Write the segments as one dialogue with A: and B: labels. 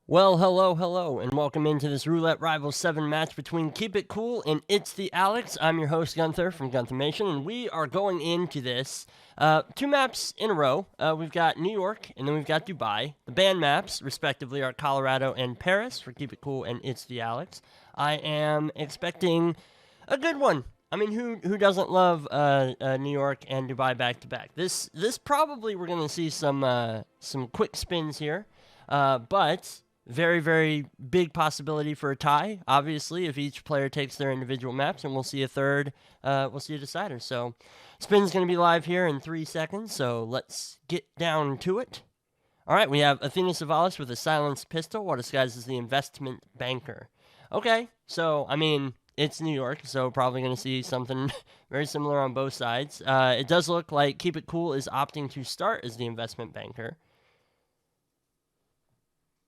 A: Well, hello, and welcome into this Roulette Rivals 7 match between Keepitcool and ItsTheAleeex. I'm your host, Gunther from Gunthernmation, and we are going into this two maps in a row. We've got New York, and then we've got Dubai. The banned maps, respectively, are Colorado and Paris for Keepitcool and ItsTheAleeex. I am expecting a good one. I mean, who doesn't love New York and Dubai back to back? This probably we're gonna see some quick spins here, but very, very big possibility for a tie, obviously, if each player takes their individual maps, and we'll see a third, we'll see a decider. So, spin's going to be live here in 3 seconds, so let's get down to it. All right, we have Athena Savalas with a silenced pistol while disguised as the investment banker. Okay, so, I mean, it's New York, so probably going to see something very similar on both sides. It does look like Keepitcool is opting to start as the investment banker.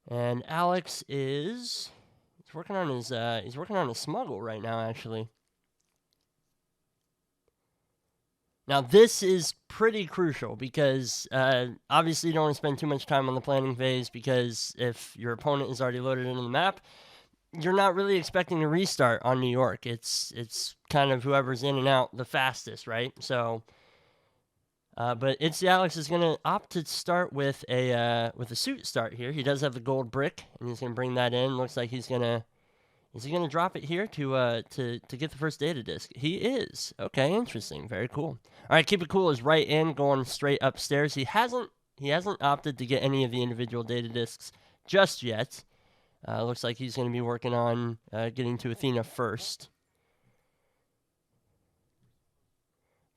A: And Alex is he's working on his smuggle right now, actually. Now this is pretty crucial because obviously you don't want to spend too much time on the planning phase, because if your opponent is already loaded into the map, you're not really expecting a restart on New York. It's kind of whoever's in and out the fastest, right? So but ItsTheAleeex is going to opt to start with a suit start here. He does have the gold brick, and he's going to bring that in. Looks like he's going to... Is he going to drop it here to get the first data disk? He is. Okay, interesting. Very cool. All right, Keepitcool is right in, going straight upstairs. He hasn't opted to get any of the individual data disks just yet. Looks like he's going to be working on getting to Athena first.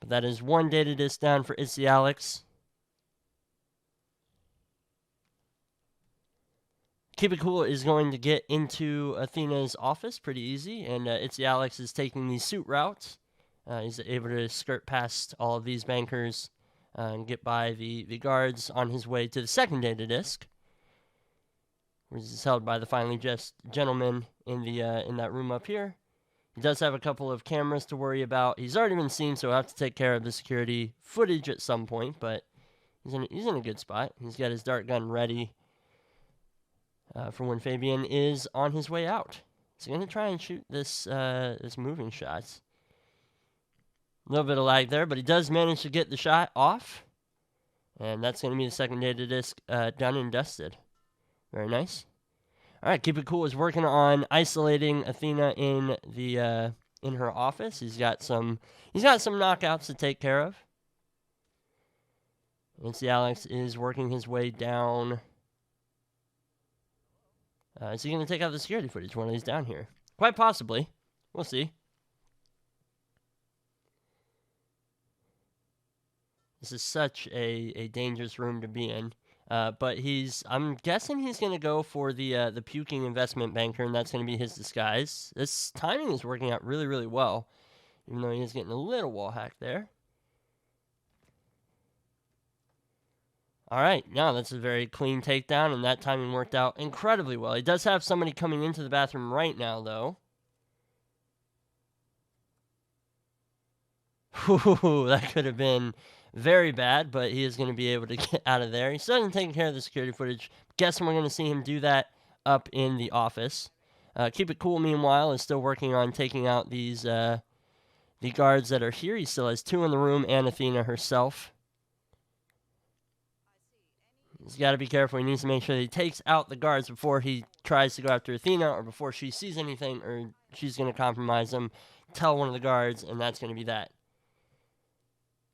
A: But that is one data disk down for ItsTheAleeex. Keepitcool is going to get into Athena's office pretty easy, and ItsTheAleeex is taking the suit route. He's able to skirt past all of these bankers and get by the guards on his way to the second data disk, which is held by the finally just gentleman in that room up here. He does have a couple of cameras to worry about. He's already been seen, so he'll have to take care of the security footage at some point, but he's in a good spot. He's got his dart gun ready for when Fabian is on his way out. He's going to try and shoot this moving shot. A little bit of lag there, but he does manage to get the shot off. And that's going to be the second data disk done and dusted. Very nice. All right, Keepitcool is working on isolating Athena in her office. He's got some knockouts to take care of. ItsTheAleeex is working his way down. Is he going to take out the security footage when he's down here? Quite possibly. We'll see. This is such a dangerous room to be in. But I'm guessing he's going to go for the puking investment banker, and that's going to be his disguise. This timing is working out really, really well, even though he is getting a little wall hack there. All right, now that's a very clean takedown, and that timing worked out incredibly well. He does have somebody coming into the bathroom right now, though. Ooh, that could have been very bad, but he is going to be able to get out of there. He still hasn't taken care of the security footage. Guessing we're going to see him do that up in the office. Keepitcool, meanwhile, is still working on taking out these the guards that are here. He still has two in the room and Athena herself. He's got to be careful. He needs to make sure that he takes out the guards before he tries to go after Athena, or before she sees anything, or she's going to compromise him, tell one of the guards, and that's going to be that.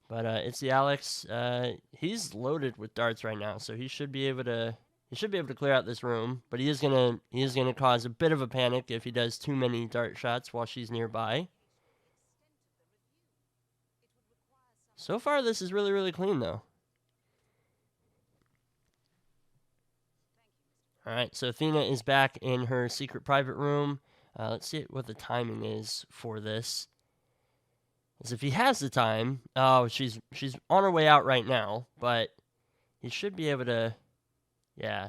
A: But ItsTheAleeex, he's loaded with darts right now, so he should be able to clear out this room. But he is gonna cause a bit of a panic if he does too many dart shots while she's nearby. So far, this is really, really clean, though. All right, so Athena is back in her secret private room. Let's see what the timing is for this. As if he has the time. Oh, she's on her way out right now, but he should be able to. Yeah,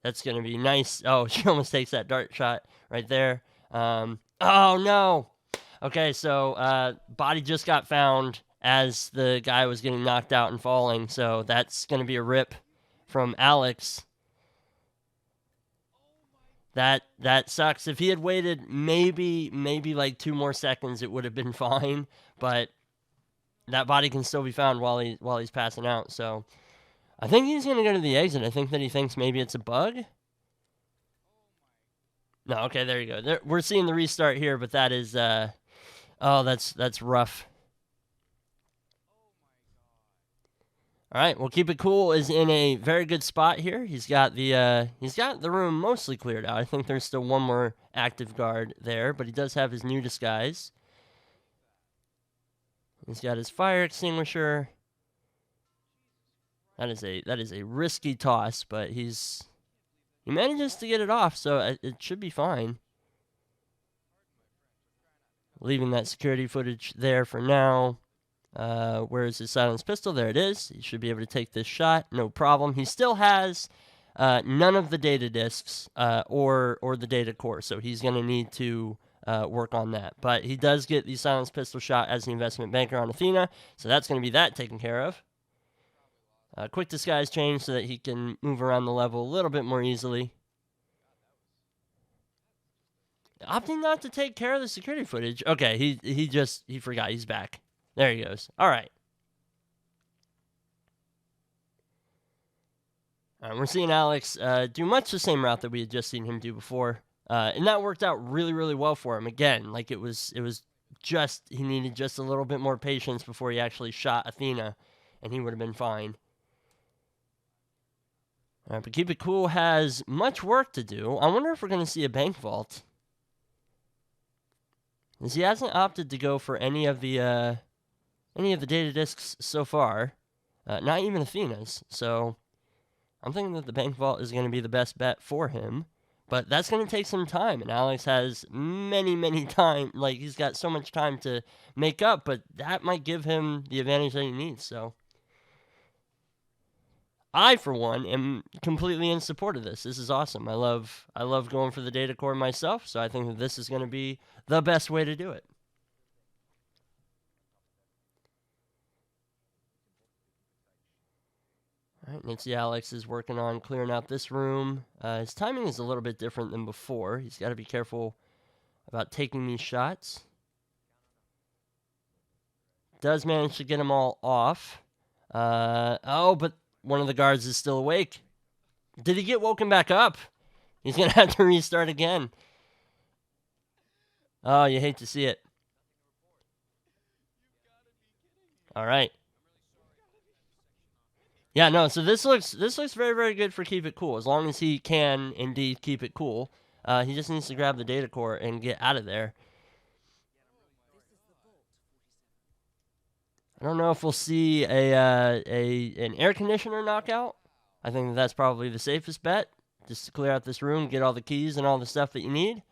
A: that's gonna be nice. Oh, she almost takes that dart shot right there. Oh no. Okay, so body just got found as the guy was getting knocked out and falling, so that's gonna be a rip from Alex. That sucks. If he had waited maybe like 2 more seconds, it would have been fine. But that body can still be found while he's passing out. So I think he's gonna go to the exit. I think that he thinks maybe it's a bug. No, okay, there you go. We're seeing the restart here, but that is oh, that's rough. All right, well, Keepitcool is in a very good spot here. He's got the room mostly cleared out. I think there's still one more active guard there, but he does have his new disguise. He's got his fire extinguisher. That is a risky toss, but he manages to get it off, so it should be fine. Leaving that security footage there for now. Where's his silenced pistol? There it is. He should be able to take this shot, no problem. He still has none of the data disks or the data core, so he's going to need to work on that. But he does get the silenced pistol shot as the investment banker on Athena, so that's going to be that taken care of. Quick disguise change so that he can move around the level a little bit more easily. Opting not to take care of the security footage. Okay, he forgot. He's back. There he goes. All right. We're seeing Alex do much the same route that we had just seen him do before. And that worked out really, really well for him. Again, like it was just, he needed just a little bit more patience before he actually shot Athena, and he would have been fine. All right, but Keepitcool has much work to do. I wonder if we're going to see a bank vault. Because he hasn't opted to go for any of the data disks so far. Not even Athena's. So I'm thinking that the bank vault is going to be the best bet for him. But that's going to take some time. And Alex has many time. Like, he's got so much time to make up. But that might give him the advantage that he needs. So I, for one, am completely in support of this. This is awesome. I love going for the data core myself. So I think that this is going to be the best way to do it. All right, ItsTheAleeex is working on clearing out this room. His timing is a little bit different than before. He's got to be careful about taking these shots. Does manage to get them all off. Oh, but one of the guards is still awake. Did he get woken back up? He's going to have to restart again. Oh, you hate to see it. All right. Yeah, no, so this looks very, very good for Keepitcool. As long as he can indeed keep it cool. He just needs to grab the data core and get out of there. I don't know if we'll see an air conditioner knockout. I think that's probably the safest bet. Just to clear out this room, get all the keys and all the stuff that you need.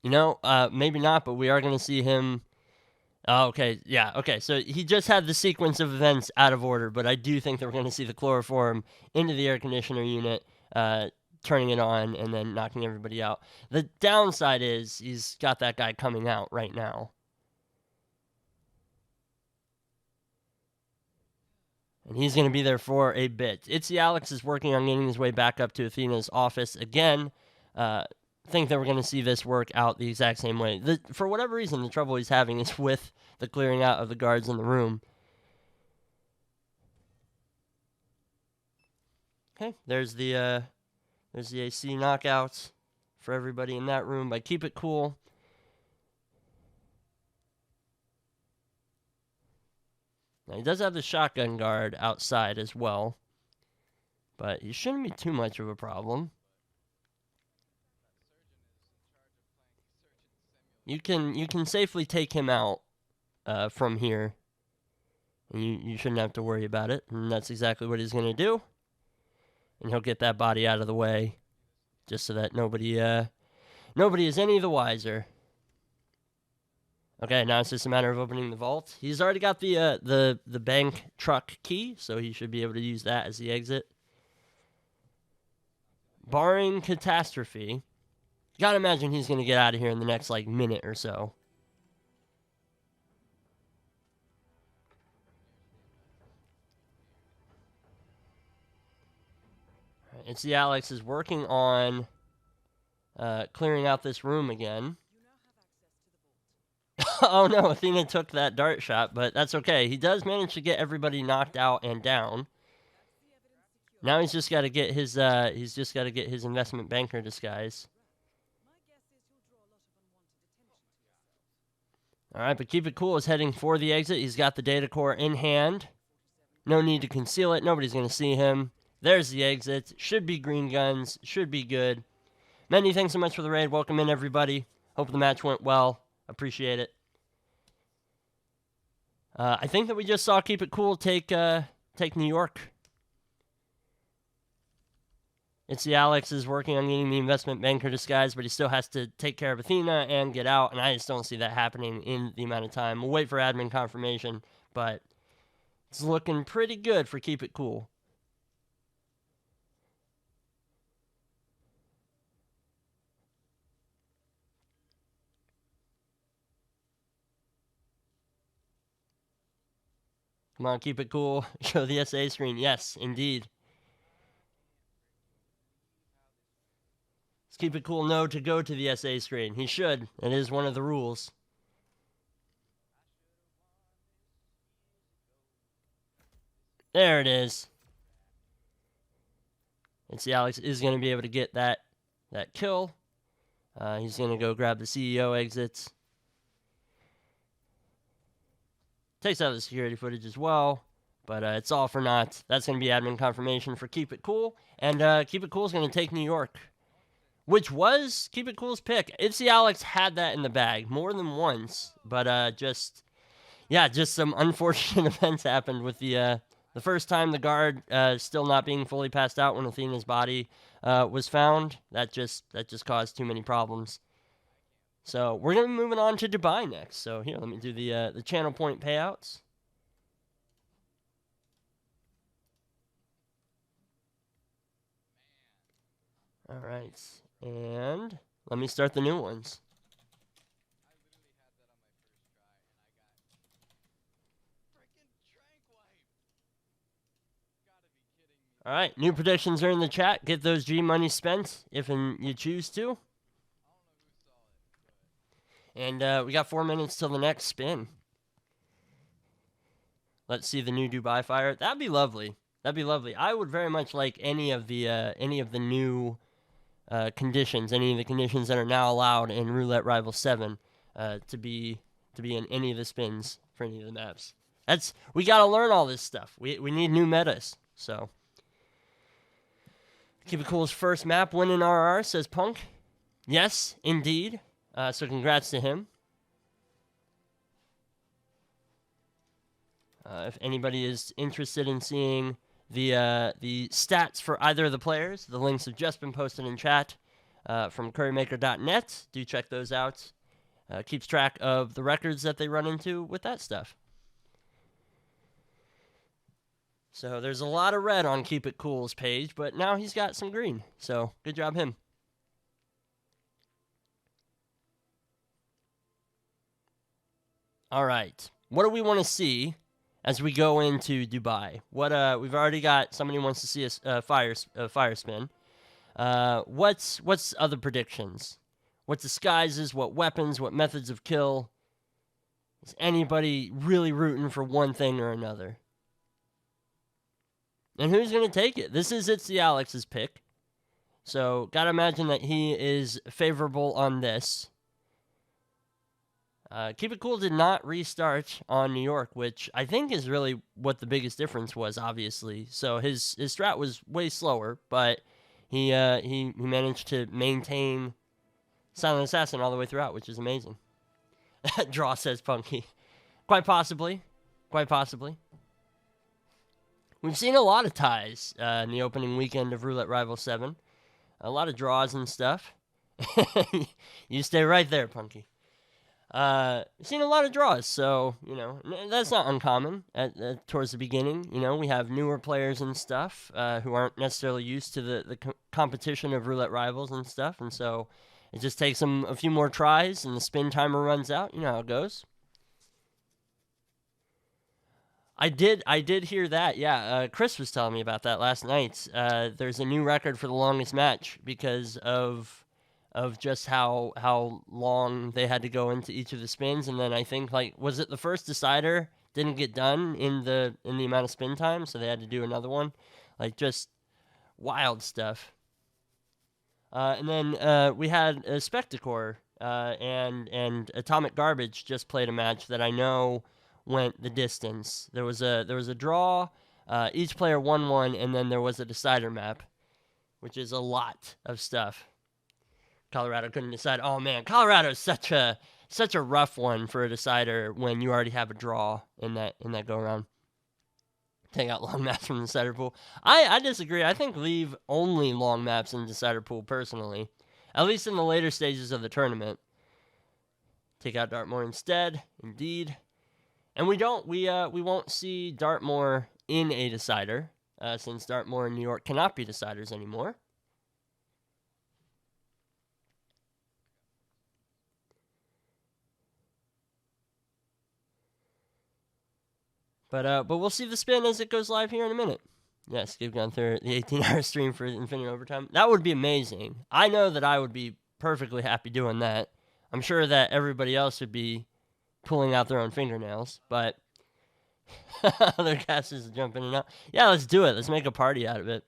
A: You know, maybe not, but we are going to see him. Oh, okay, yeah, okay. So he just had the sequence of events out of order, but I do think that we're going to see the chloroform into the air conditioner unit, turning it on, and then knocking everybody out. The downside is he's got that guy coming out right now. And he's going to be there for a bit. ItsTheAleeex is working on getting his way back up to Athena's office again. Think that we're going to see this work out the exact same way. For whatever reason, the trouble he's having is with the clearing out of the guards in the room. Okay, there's the AC knockouts for everybody in that room by Keepitcool. Now, he does have the shotgun guard outside as well, but he shouldn't be too much of a problem. You can safely take him out from here, and you shouldn't have to worry about it. And that's exactly what he's going to do. And he'll get that body out of the way, just so that nobody is any the wiser. Okay, now it's just a matter of opening the vault. He's already got the bank truck key, so he should be able to use that as the exit. Barring catastrophe, gotta imagine he's going to get out of here in the next, minute or so. ItsTheAleeex is working on clearing out this room again. Oh no, Athena took that dart shot, but that's okay. He does manage to get everybody knocked out and down. Now he's just got to get his investment banker disguise. All right, but Keepitcool is heading for the exit. He's got the data core in hand. No need to conceal it. Nobody's going to see him. There's the exit. Should be green guns. Should be good. Many thanks so much for the raid. Welcome in, everybody. Hope the match went well. Appreciate it. I think that we just saw Keepitcool take New York. ItsTheAleeex is working on getting the investment banker disguise, but he still has to take care of Athena and get out, and I just don't see that happening in the amount of time. We'll wait for admin confirmation, but it's looking pretty good for Keepitcool. Come on, Keepitcool. Show the SA screen. Yes, indeed. Keepitcool know to go to the SA screen. He should. It is one of the rules. There it is. ItsTheAleeex is going to be able to get that kill. He's going to go grab the CEO exits. Takes out the security footage as well. But it's all for naught. That's going to be admin confirmation for Keepitcool. And Keepitcool is going to take New York, which was Keepitcool's pick. ItsTheAleeex had that in the bag more than once, but just some unfortunate events happened with the first time the guard still not being fully passed out when Athena's body was found. That just caused too many problems. So we're gonna be moving on to Dubai next. So here, let me do the channel point payouts. All right. And let me start the new ones. All right, new predictions are in the chat. Get those G money spent if you choose to. And we got 4 minutes till the next spin. Let's see the new Dubai fire. That'd be lovely. That'd be lovely. I would very much like any of the new conditions, any of the conditions that are now allowed in Roulette Rival 7 to be in any of the spins for any of the maps. We got to learn all this stuff. We need new metas. So Keepitcool's first map win in RR, says Punk. Yes, indeed. So congrats to him. If anybody is interested in seeing the stats for either of the players, the links have just been posted in chat from currymaker.net. Do check those out. Keeps track of the records that they run into with that stuff. So there's a lot of red on Keepitcool's page, but now he's got some green. So good job him. All right. What do we want to see as we go into Dubai? What we've already got somebody wants to see a fire spin. What's other predictions? What disguises, what weapons, what methods of kill? Is anybody really rooting for one thing or another? And who's going to take it? This is ItsTheAleeex's pick. So, gotta imagine that he is favorable on this. Keepitcool did not restart on New York, which I think is really what the biggest difference was, obviously. So his strat was way slower, but he managed to maintain Silent Assassin all the way throughout, which is amazing. Draw, says Punky. Quite possibly. Quite possibly. We've seen a lot of ties in the opening weekend of Roulette Rival 7. A lot of draws and stuff. You stay right there, Punky. Seen a lot of draws, so, that's not uncommon towards the beginning. We have newer players and stuff who aren't necessarily used to the competition of Roulette Rivals and stuff, and so it just takes them a few more tries, and the spin timer runs out. You know how it goes. I did hear that. Yeah, Chris was telling me about that last night. There's a new record for the longest match because of just how long they had to go into each of the spins, and then I think like was it the first decider didn't get done in the amount of spin time, so they had to do another one, like just wild stuff. And then we had a Spectacor and Atomic Garbage just played a match that I know went the distance. There was a draw. Each player won one, and then there was a decider map, which is a lot of stuff. Colorado couldn't decide. Oh man, Colorado's such a rough one for a decider when you already have a draw in that go around. Take out long maps from the decider pool. I disagree. I think leave only long maps in the decider pool personally, at least in the later stages of the tournament. Take out Dartmoor instead, indeed. And we won't see Dartmoor in a decider since Dartmoor and New York cannot be deciders anymore. But we'll see the spin as it goes live here in a minute. Yes, give Gunther the 18-hour stream for Infinite Overtime. That would be amazing. I know that I would be perfectly happy doing that. I'm sure that everybody else would be pulling out their own fingernails, but other casters jump in and out. Yeah, let's do it. Let's make a party out of it.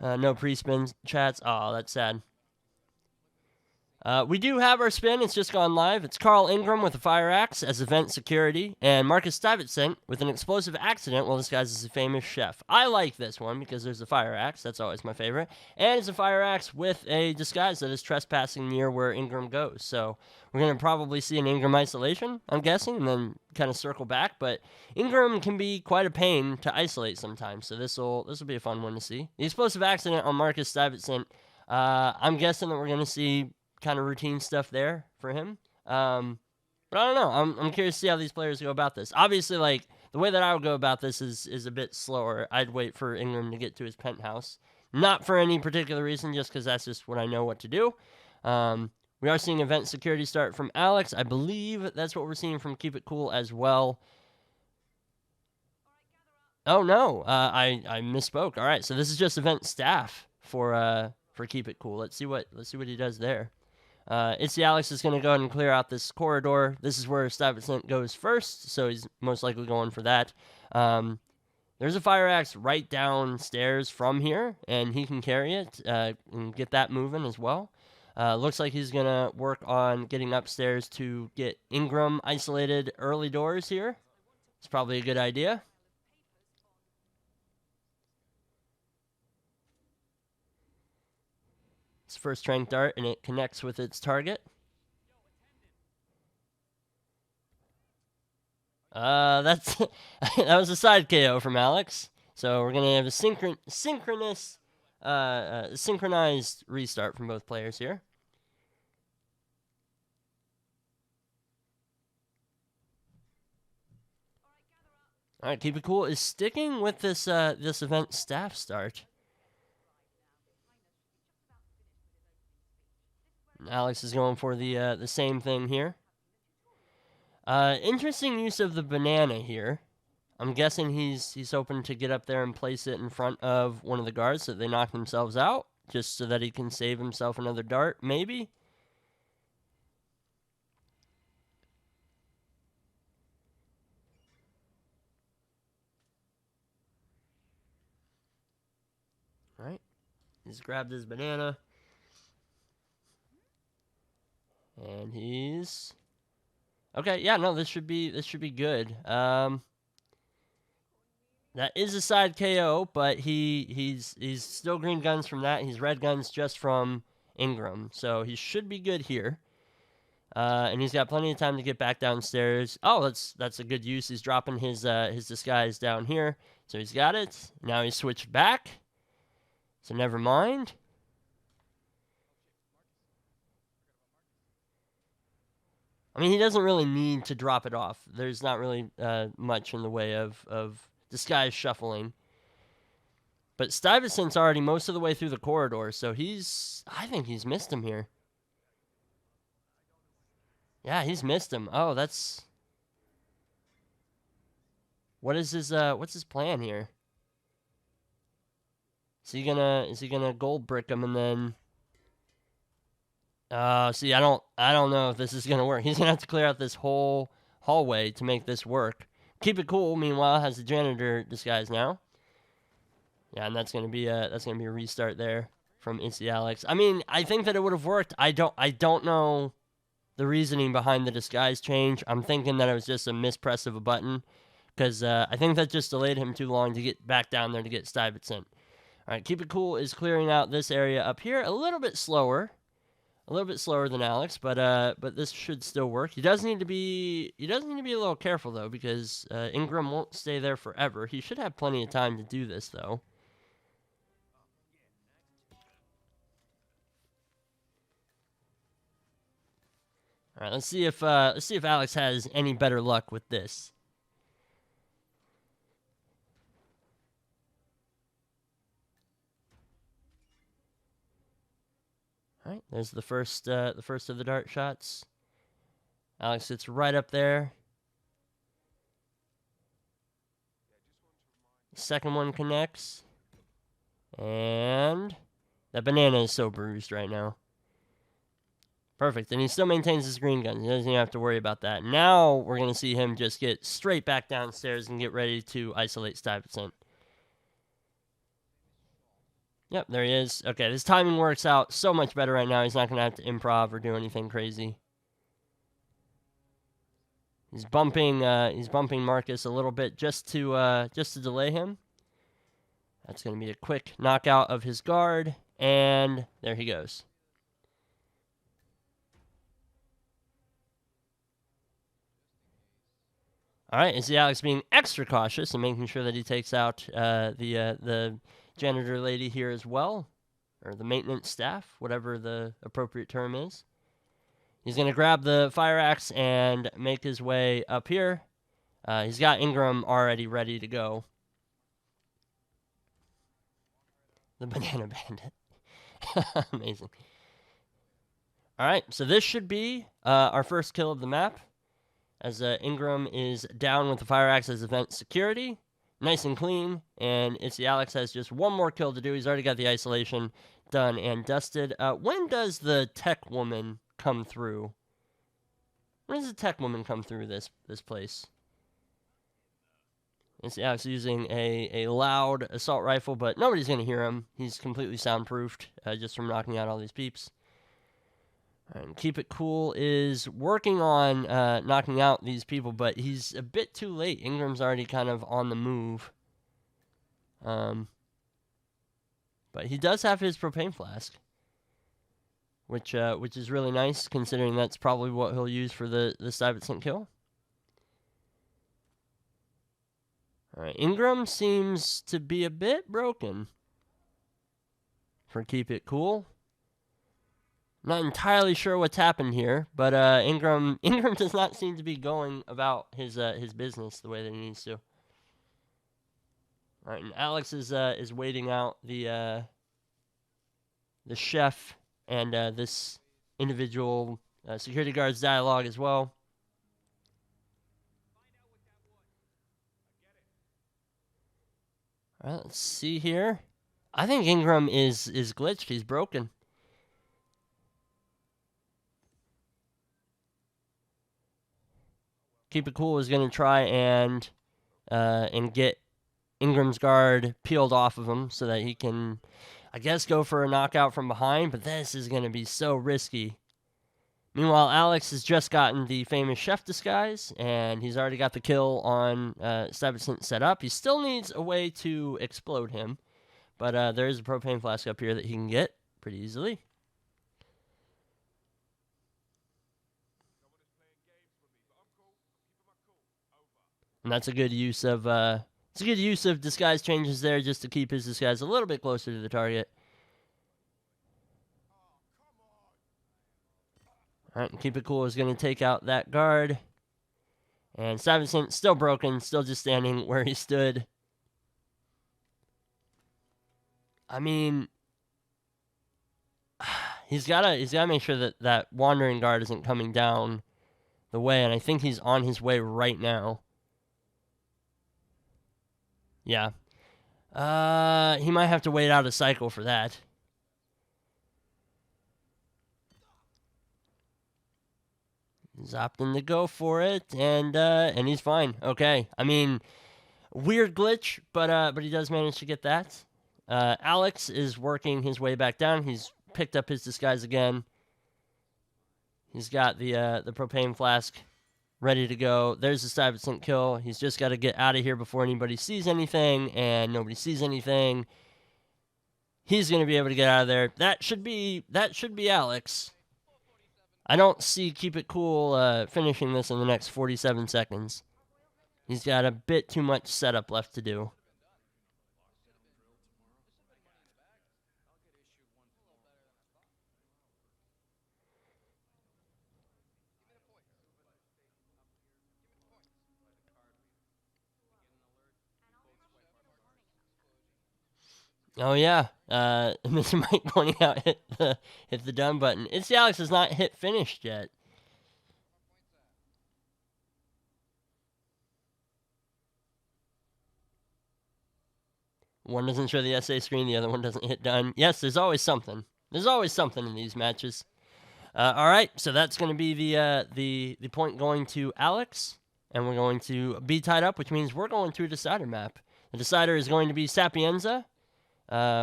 A: No pre-spin chats. Oh, that's sad. We do have our spin. It's just gone live. It's Carl Ingram with a fire axe as event security, and Marcus Stuyvesant with an explosive accident while disguised as a famous chef. I like this one because there's a fire axe. That's always my favorite. And it's a fire axe with a disguise that is trespassing near where Ingram goes. So we're going to probably see an Ingram isolation, I'm guessing, and then kind of circle back. But Ingram can be quite a pain to isolate sometimes, so this will be a fun one to see. The explosive accident on Marcus Stuyvesant, I'm guessing that we're going to see kind of routine stuff there for him. But I don't know. I'm curious to see how these players go about this. Obviously, like, the way that I would go about this is a bit slower. I'd wait for Ingram to get to his penthouse. Not for any particular reason, just because that's just what I know what to do. We are seeing event security start from Alex. I believe that's what we're seeing from Keepitcool as well. Oh, no. I misspoke. All right, so this is just event staff for Keepitcool. Let's see what he does there. ItsTheAleeex is going to go ahead and clear out this corridor. This is where Stuyvesant goes first, so he's most likely going for that. There's a fire axe right downstairs from here, and he can carry it and get that moving as well. Looks like he's going to work on getting upstairs to get Ingram isolated early doors here. It's probably a good idea. It's first strength dart, and it connects with its target. That's that was a side KO from Alex. So we're gonna have a synchronized restart from both players here. All right, Keepitcool is sticking with this event staff start. Alex is going for the same thing here. Interesting use of the banana here. I'm guessing he's hoping to get up there and place it in front of one of the guards so they knock themselves out, just so that he can save himself another dart, maybe. All right, he's grabbed his banana. And he's okay. Yeah, no, this should be good. That is a side KO, but he's still green guns from that. He's red guns just from Ingram, so he should be good here. And he's got plenty of time to get back downstairs. Oh, that's a good use. He's dropping his disguise down here, so he's got it. Now he's switched back, so never mind. I mean, he doesn't really need to drop it off. There's not really much in the way of disguise shuffling. But Stuyvesant's already most of the way through the corridor, so I think he's missed him here. Yeah, he's missed him. Oh, that's... what's his plan here? Is he gonna gold brick him and then... see, I don't know if this is gonna work. He's gonna have to clear out this whole hallway to make this work. Keep It Cool, meanwhile, has the janitor disguise now. Yeah, and that's gonna be a restart there from ItsTheAleeex. I mean, I think that it would have worked. I don't know the reasoning behind the disguise change. I'm thinking that it was just a mispress of a button, because I think that just delayed him too long to get back down there to get Stuyvesant. All right, Keep It Cool is clearing out this area up here a little bit slower. A little bit slower than Alex, but this should still work. He does need to be a little careful though, because Ingram won't stay there forever. He should have plenty of time to do this though. All right, let's see if Alex has any better luck with this. All right, there's the first of the dart shots. Alex sits right up there. Second one connects. And that banana is so bruised right now. Perfect. And he still maintains his green gun. He doesn't even have to worry about that. Now we're going to see him just get straight back downstairs and get ready to isolate Stuyvesant. Yep, there he is. Okay, this timing works out so much better right now. He's not going to have to improv or do anything crazy. He's bumping Marcus a little bit just to delay him. That's going to be a quick knockout of his guard, and there he goes. All right, ItsTheAleeex being extra cautious and making sure that he takes out the janitor lady here as well, or the maintenance staff, whatever the appropriate term is. He's going to grab the fire axe and make his way up here. He's got Ingram already ready to go. The banana bandit. Amazing. All right, so this should be our first kill of the map, as Ingram is down with the fire axe as event security. Nice and clean, and ItsTheAleeex has just one more kill to do. He's already got the isolation done and dusted. When does the tech woman come through? When does the tech woman come through this place? ItsTheAleeex using a loud assault rifle, but nobody's going to hear him. He's completely soundproofed just from knocking out all these peeps. And Keep It Cool is working on knocking out these people, but he's a bit too late. Ingram's already kind of on the move. But he does have his propane flask, which is really nice, considering that's probably what he'll use for the Stuyvesant kill. All right, Ingram seems to be a bit broken for Keep It Cool. Not entirely sure what's happened here, but Ingram does not seem to be going about his business the way that he needs to. All right, and Alex is waiting out the chef and this individual security guard's dialogue as well. All right, let's see here. I think Ingram is glitched. He's broken. Keep It Cool is going to try and get Ingram's guard peeled off of him so that he can, I guess, go for a knockout from behind, but this is going to be so risky. Meanwhile, Alex has just gotten the famous chef disguise, and he's already got the kill on Stuyvesant set up. He still needs a way to explode him, but there is a propane flask up here that he can get pretty easily. And that's a good use of disguise changes there, just to keep his disguise a little bit closer to the target. All right, and Keep It Cool is going to take out that guard. And Stuyvesant still broken, still just standing where he stood. I mean, he's gotta make sure that wandering guard isn't coming down the way, and I think he's on his way right now. Yeah. He might have to wait out a cycle for that. He's opting to go for it, and he's fine. Okay. I mean, weird glitch, but he does manage to get that. Alex is working his way back down. He's picked up his disguise again. He's got the propane flask ready to go. There's the Stuyvesant kill. He's just got to get out of here before anybody sees anything, and nobody sees anything. He's going to be able to get out of there. That should be Alex. I don't see Keepitcool finishing this in the next 47 seconds. He's got a bit too much setup left to do. Oh yeah, Mr. Mike pointing out hit the done button. ItsTheAleeex has not hit finished yet. One doesn't show the SA screen, the other one doesn't hit done. Yes, there's always something. There's always something in these matches. All right, so that's going to be the point going to Alex, and we're going to be tied up, which means we're going to a decider map. The decider is going to be Sapienza,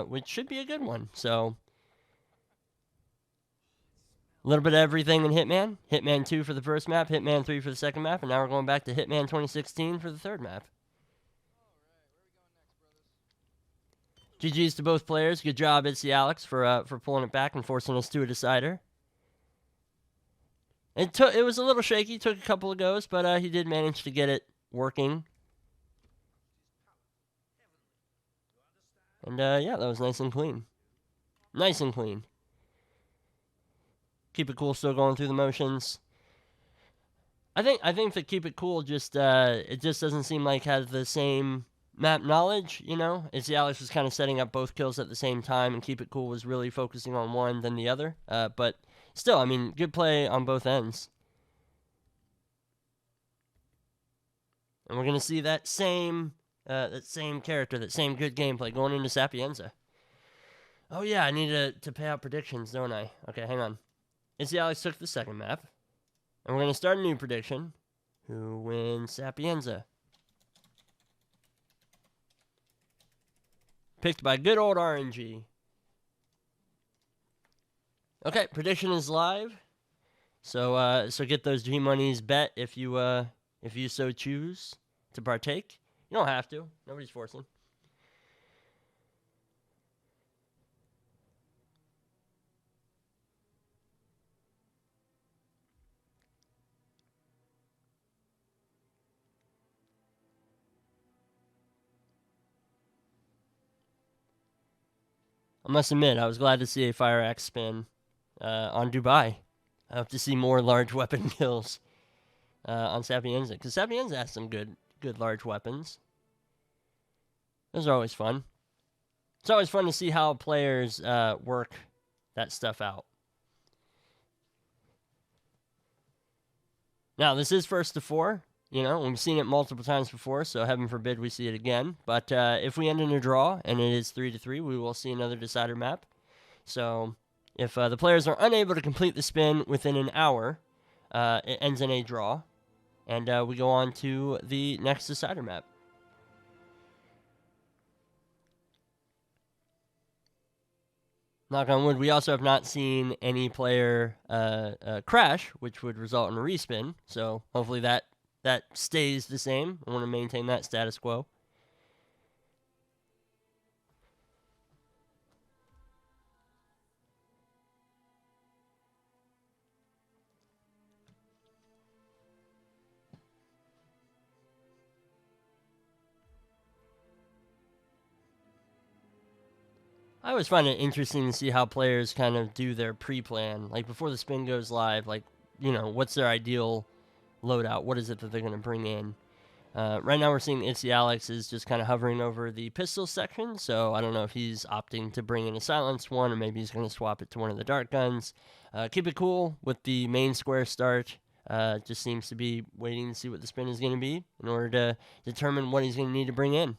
A: which should be a good one. So a little bit of everything in Hitman. Hitman 2 for the first map, Hitman 3 for the second map, and now we're going back to Hitman 2016 for the third map. GG's to both players. Good job, ItsTheAleeex, for pulling it back and forcing us to a decider. It was a little shaky. Took a couple of goes, but he did manage to get it working. And yeah, that was nice and clean. Nice and clean. Keepitcool still going through the motions. I think that Keepitcool just it just doesn't seem like has the same map knowledge, you know? ItsTheAleeex was kind of setting up both kills at the same time, and Keepitcool was really focusing on one than the other. But still, I mean, good play on both ends. And we're going to see that same character, that same good gameplay going into Sapienza. Oh yeah, I need to pay out predictions, don't I? Okay, hang on. ItsTheAleeex took the second map. And we're going to start a new prediction. Who wins Sapienza? Picked by good old RNG. Okay, prediction is live. So get those G monies bet if you so choose to partake. You don't have to. Nobody's forcing. I must admit, I was glad to see a Fire Axe spin on Dubai. I hope to see more large weapon kills on Sapienza, because Sapienza has some good large weapons. Those are always fun. It's always fun to see how players work that stuff out. Now, this is first to 4. You know, we've seen it multiple times before, so heaven forbid we see it again. But if we end in a draw, and it is 3-3, we will see another decider map. So if the players are unable to complete the spin within an hour, it ends in a draw, and we go on to the next decider map. Knock on wood, we also have not seen any player crash, which would result in a respin. So hopefully that stays the same. I want to maintain that status quo. I always find it interesting to see how players kind of do their pre-plan. Like, before the spin goes live, like, you know, what's their ideal loadout? What is it that they're going to bring in? Right now we're seeing ItsTheAleeex is just kind of hovering over the pistol section, so I don't know if he's opting to bring in a silenced one, or maybe he's going to swap it to one of the dart guns. Keepitcool with the main square start. Just seems to be waiting to see what the spin is going to be in order to determine what he's going to need to bring in.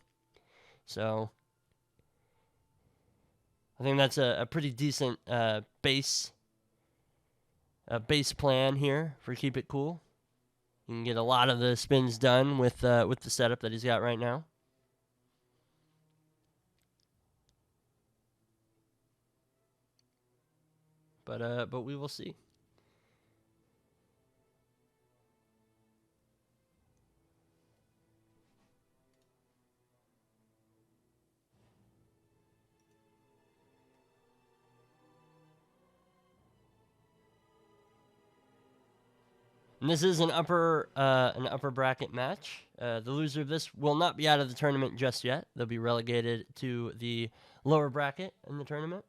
A: So I think that's a pretty decent base plan here for Keep It Cool. You can get a lot of the spins done with the setup that he's got right now. But we will see. And this is an upper bracket match. The loser of this will not be out of the tournament just yet. They'll be relegated to the lower bracket in the tournament.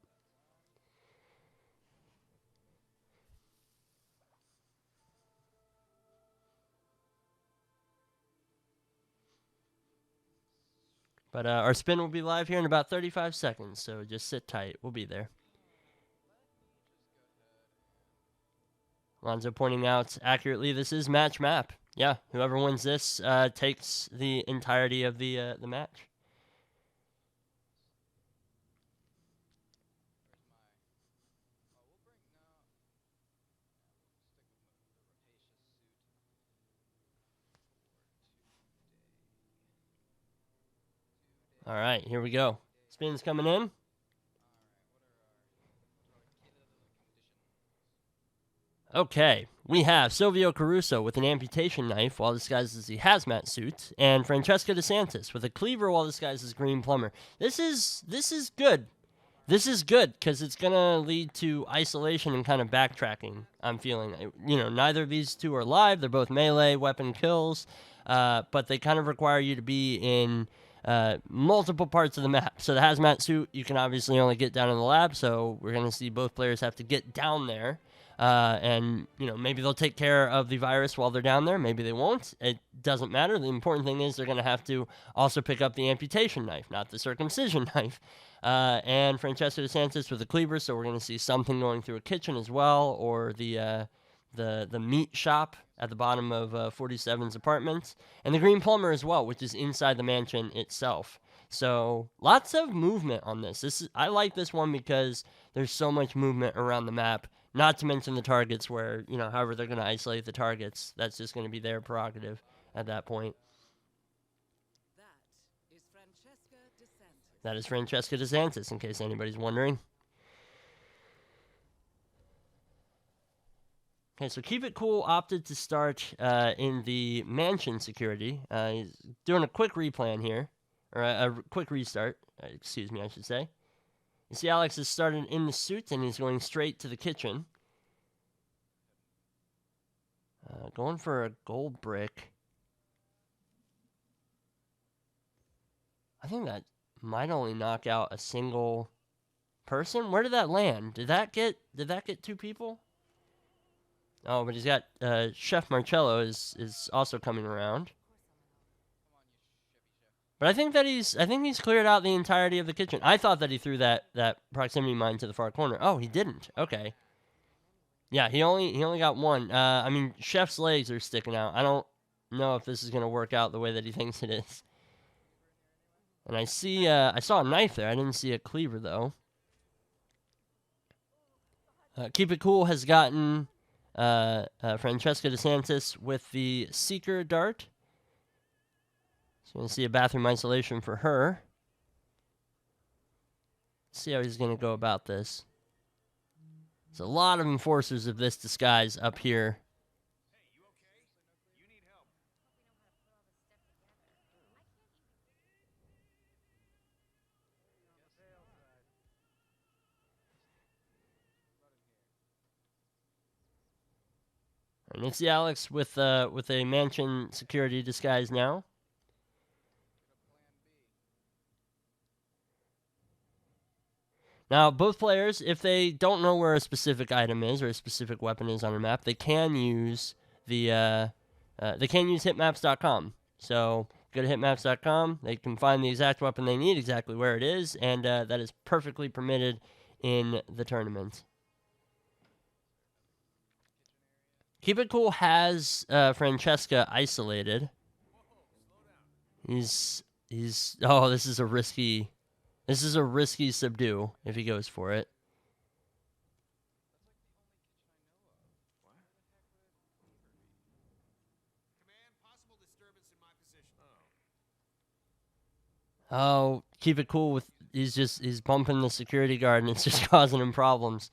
A: But our spin will be live here in about 35 seconds, so just sit tight. We'll be there. Lonzo pointing out accurately, this is match map. Yeah, whoever wins this takes the entirety of the match. All right, here we go. Spin's coming in. Okay, we have Silvio Caruso with an amputation knife while disguised as the hazmat suit, and Francesca DeSantis with a cleaver while disguised as Green Plumber. This is good. This is good because it's going to lead to isolation and kind of backtracking, I'm feeling. Neither of these two are live. They're both melee weapon kills, but they kind of require you to be in multiple parts of the map. So the hazmat suit, you can obviously only get down in the lab, so we're going to see both players have to get down there. And maybe they'll take care of the virus while they're down there. Maybe they won't. It doesn't matter. The important thing is they're going to have to also pick up the amputation knife, not the circumcision knife. And Francesca DeSantis with a cleaver, so we're going to see something going through a kitchen as well, or the meat shop at the bottom of 47's apartment, and the Green Plumber as well, which is inside the mansion itself. So lots of movement on this. I like this one because there's so much movement around the map. Not to mention the targets where, however they're going to isolate the targets, that's just going to be their prerogative at that point. That is Francesca DeSantis, in case anybody's wondering. Okay, so Keep It Cool opted to start in the mansion security. He's doing a quick replan here, or a quick restart, excuse me, I should say. You see Alex has started in the suit, and he's going straight to the kitchen. Going for a gold brick. I think that might only knock out a single person. Where did that land? Did that get two people? Oh, but he's got Chef Marcello is also coming around. But I think he's cleared out the entirety of the kitchen. I thought that he threw that proximity mine to the far corner. Oh, he didn't. Okay. Yeah, he only got one. I mean, Chef's legs are sticking out. I don't know if this is going to work out the way that he thinks it is. And I saw a knife there. I didn't see a cleaver, though. Keep It Cool has gotten Francesca DeSantis with the Seeker Dart. So we're going to see a bathroom isolation for her. Let's see how he's going to go about this. There's a lot of enforcers of this disguise up here.
B: Hey, you okay? You need help.
A: And it's the Alex with a mansion security disguise now. Now, both players, if they don't know where a specific item is or a specific weapon is on a map, they can use hitmaps.com. So go to hitmaps.com. They can find the exact weapon they need, exactly where it is, and that is perfectly permitted in the tournament. Keepitcool has Francesca isolated. He's oh, this is a risky subdue if he goes for it. Oh, Keepitcool with he's bumping the security guard and it's just causing him problems.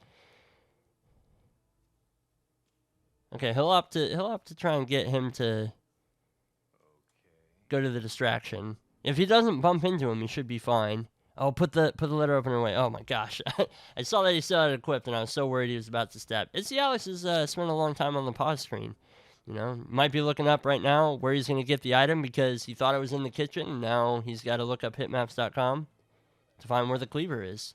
A: Okay, he'll have to try and get him to go to the distraction. If he doesn't bump into him, he should be fine. Oh, put the letter opener away. Oh my gosh, I saw that he still had it equipped, and I was so worried he was about to stab. ItsTheAleeex has spent a long time on the pause screen. You know, might be looking up right now where he's going to get the item because he thought it was in the kitchen, and now he's got to look up hitmaps.com to find where the cleaver is.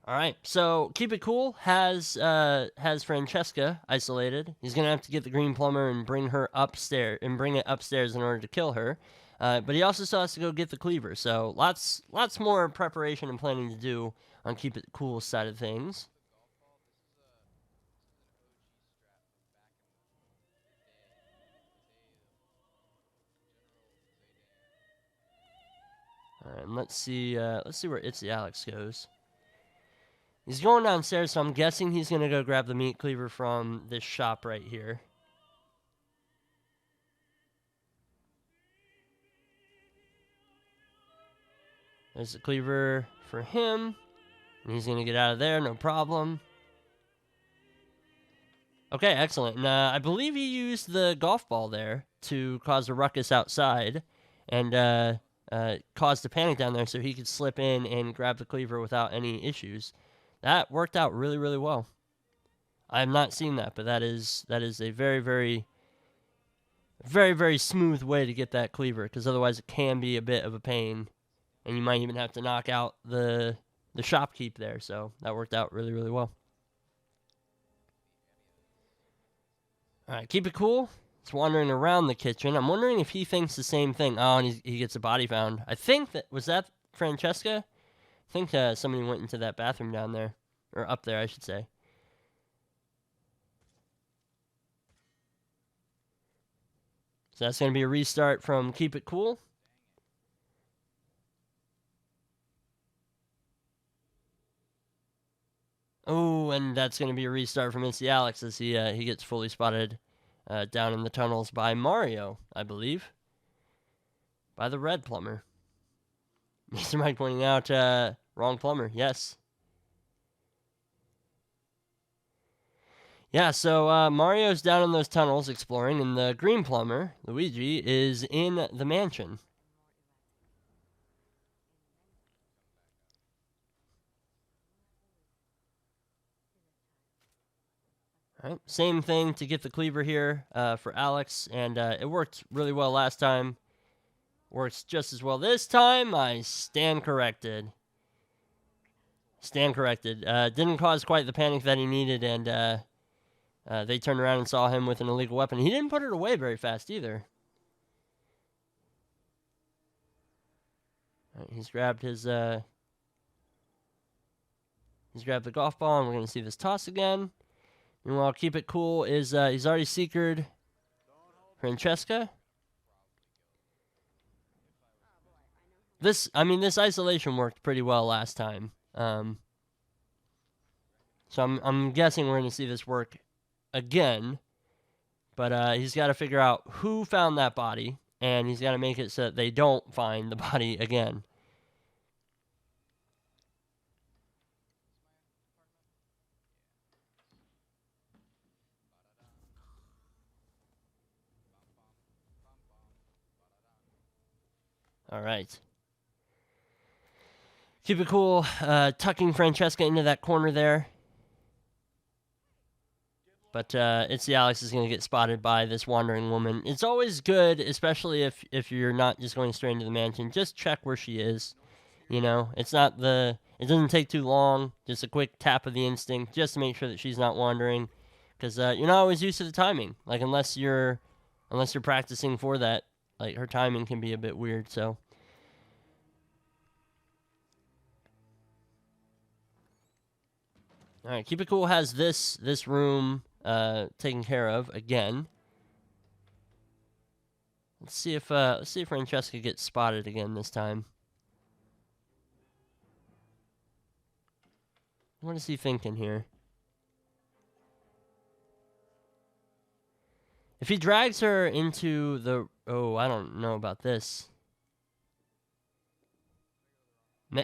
A: All right, so Keepitcool has Francesca isolated. He's gonna have to get the green plumber and bring her upstairs and bring it upstairs in order to kill her. But he also still has to go get the cleaver. So lots more preparation and planning to do on Keepitcool's side of things. All right, and let's see where ItsTheAleeex goes. He's going downstairs, so I'm guessing he's going to go grab the meat cleaver from this shop right here. There's the cleaver for him. And he's going to get out of there, no problem. Okay, excellent. And I believe he used the golf ball there to cause a ruckus outside and caused a panic down there so he could slip in and grab the cleaver without any issues. That worked out really, really well. I have not seen that, but that is a very, very, very, very smooth way to get that cleaver, because otherwise it can be a bit of a pain, and you might even have to knock out the shopkeep there. So that worked out really, really well. All right, Keepitcool. It's wandering around the kitchen. I'm wondering if he thinks the same thing. Oh, and he gets a body found. I think was that Francesca? I think somebody went into that bathroom down there. Or up there, I should say. So that's going to be a restart from Keepitcool. Oh, and that's going to be a restart from ItsTheAleeex as he gets fully spotted down in the tunnels by Mario, I believe. By the red plumber. Mr. Mike pointing out, wrong plumber, yes. Yeah, so Mario's down in those tunnels exploring, and the green plumber, Luigi, is in the mansion. All right, same thing to get the cleaver here for Alex, and it worked really well last time. Works just as well this time. I stand corrected. Didn't cause quite the panic that he needed, and they turned around and saw him with an illegal weapon. He didn't put it away very fast either. All right, he's grabbed the golf ball, and we're going to see this toss again. Meanwhile, Keepitcool is he's already secured Francesca. This isolation worked pretty well last time. So I'm guessing we're going to see this work again. But he's got to figure out who found that body, and he's got to make it so that they don't find the body again. All right. Keepitcool, tucking Francesca into that corner there. But ItsTheAleeex is going to get spotted by this wandering woman. It's always good, especially if you're not just going straight into the mansion, just check where she is. You know, it doesn't take too long. Just a quick tap of the instinct, just to make sure that she's not wandering. Because you're not always used to the timing. Like, unless you're practicing for that, like, her timing can be a bit weird, so... All right, Keep It Cool has this room taken care of again. Let's see if Francesca gets spotted again this time. What is he thinking here? If he drags her into the... Oh, I don't know about this.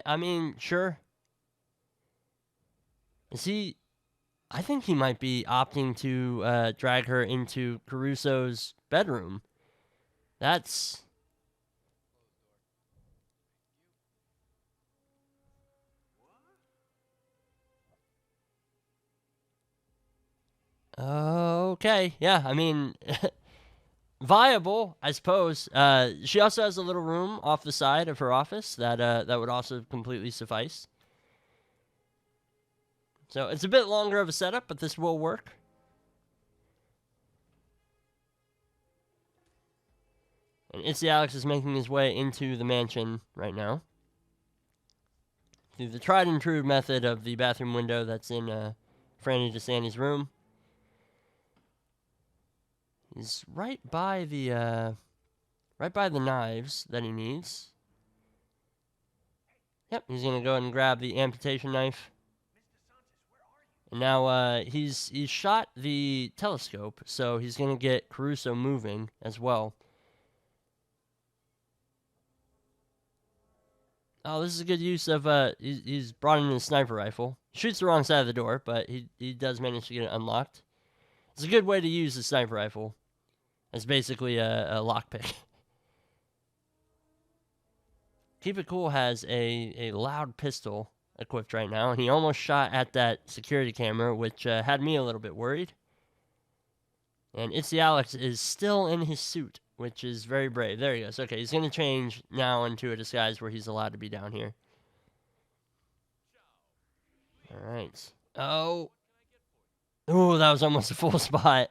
A: I mean, sure. Is he... I think he might be opting to drag her into Caruso's bedroom. That's... Okay, yeah, I mean... viable, I suppose. She also has a little room off the side of her office that would also completely suffice. So it's a bit longer of a setup, but this will work. And ItsTheAleeex is making his way into the mansion right now through the tried and true method of the bathroom window that's in Franny DeSanti's room. He's right by the knives that he needs. Yep, he's gonna go ahead and grab the amputation knife. And now he's shot the telescope, so he's gonna get Caruso moving as well. Oh, this is a good use of he's brought in his sniper rifle. Shoots the wrong side of the door, but he does manage to get it unlocked. It's a good way to use the sniper rifle. It's basically a lockpick. Keep It Cool has a loud pistol equipped right now, and he almost shot at that security camera, which had me a little bit worried. And ItsTheAleeex is still in his suit, which is very brave. There he goes. Okay, he's going to change now into a disguise where he's allowed to be down here. All right. Oh. Ooh, that was almost a full spot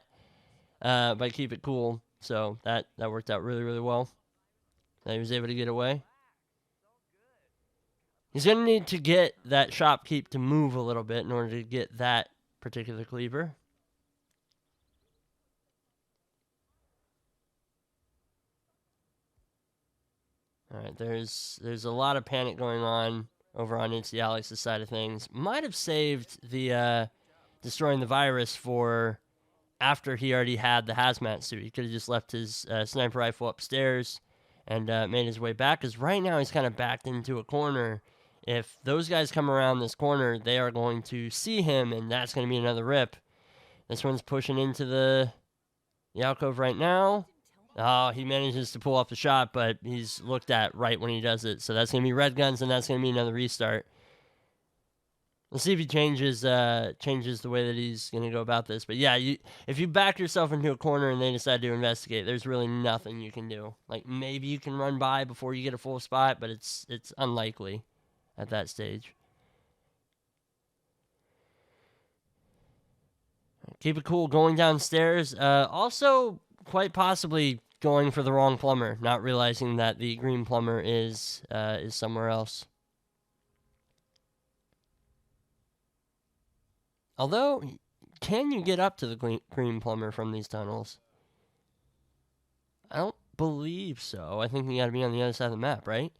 A: by Keep It Cool. So that worked out really, really well. That he was able to get away. He's going to need to get that shopkeep to move a little bit in order to get that particular cleaver. All right, there's a lot of panic going on over on ItsTheAleeex' side of things. Might have saved the destroying the virus for after he already had the hazmat suit. He could have just left his sniper rifle upstairs and made his way back, because right now he's kind of backed into a corner. If those guys come around this corner, they are going to see him, and that's going to be another rip. This one's pushing into the alcove right now. Oh, he manages to pull off the shot, but he's looked at right when he does it. So that's going to be red guns, and that's going to be another restart. We'll see if he changes the way that he's going to go about this. But yeah, if you back yourself into a corner and they decide to investigate, there's really nothing you can do. Like, maybe you can run by before you get a full spot, but it's unlikely at that stage. Keep It Cool going downstairs. Also, quite possibly going for the wrong plumber, not realizing that the green plumber is somewhere else. Although, can you get up to the green plumber from these tunnels? I don't believe so. I think you got to be on the other side of the map, right?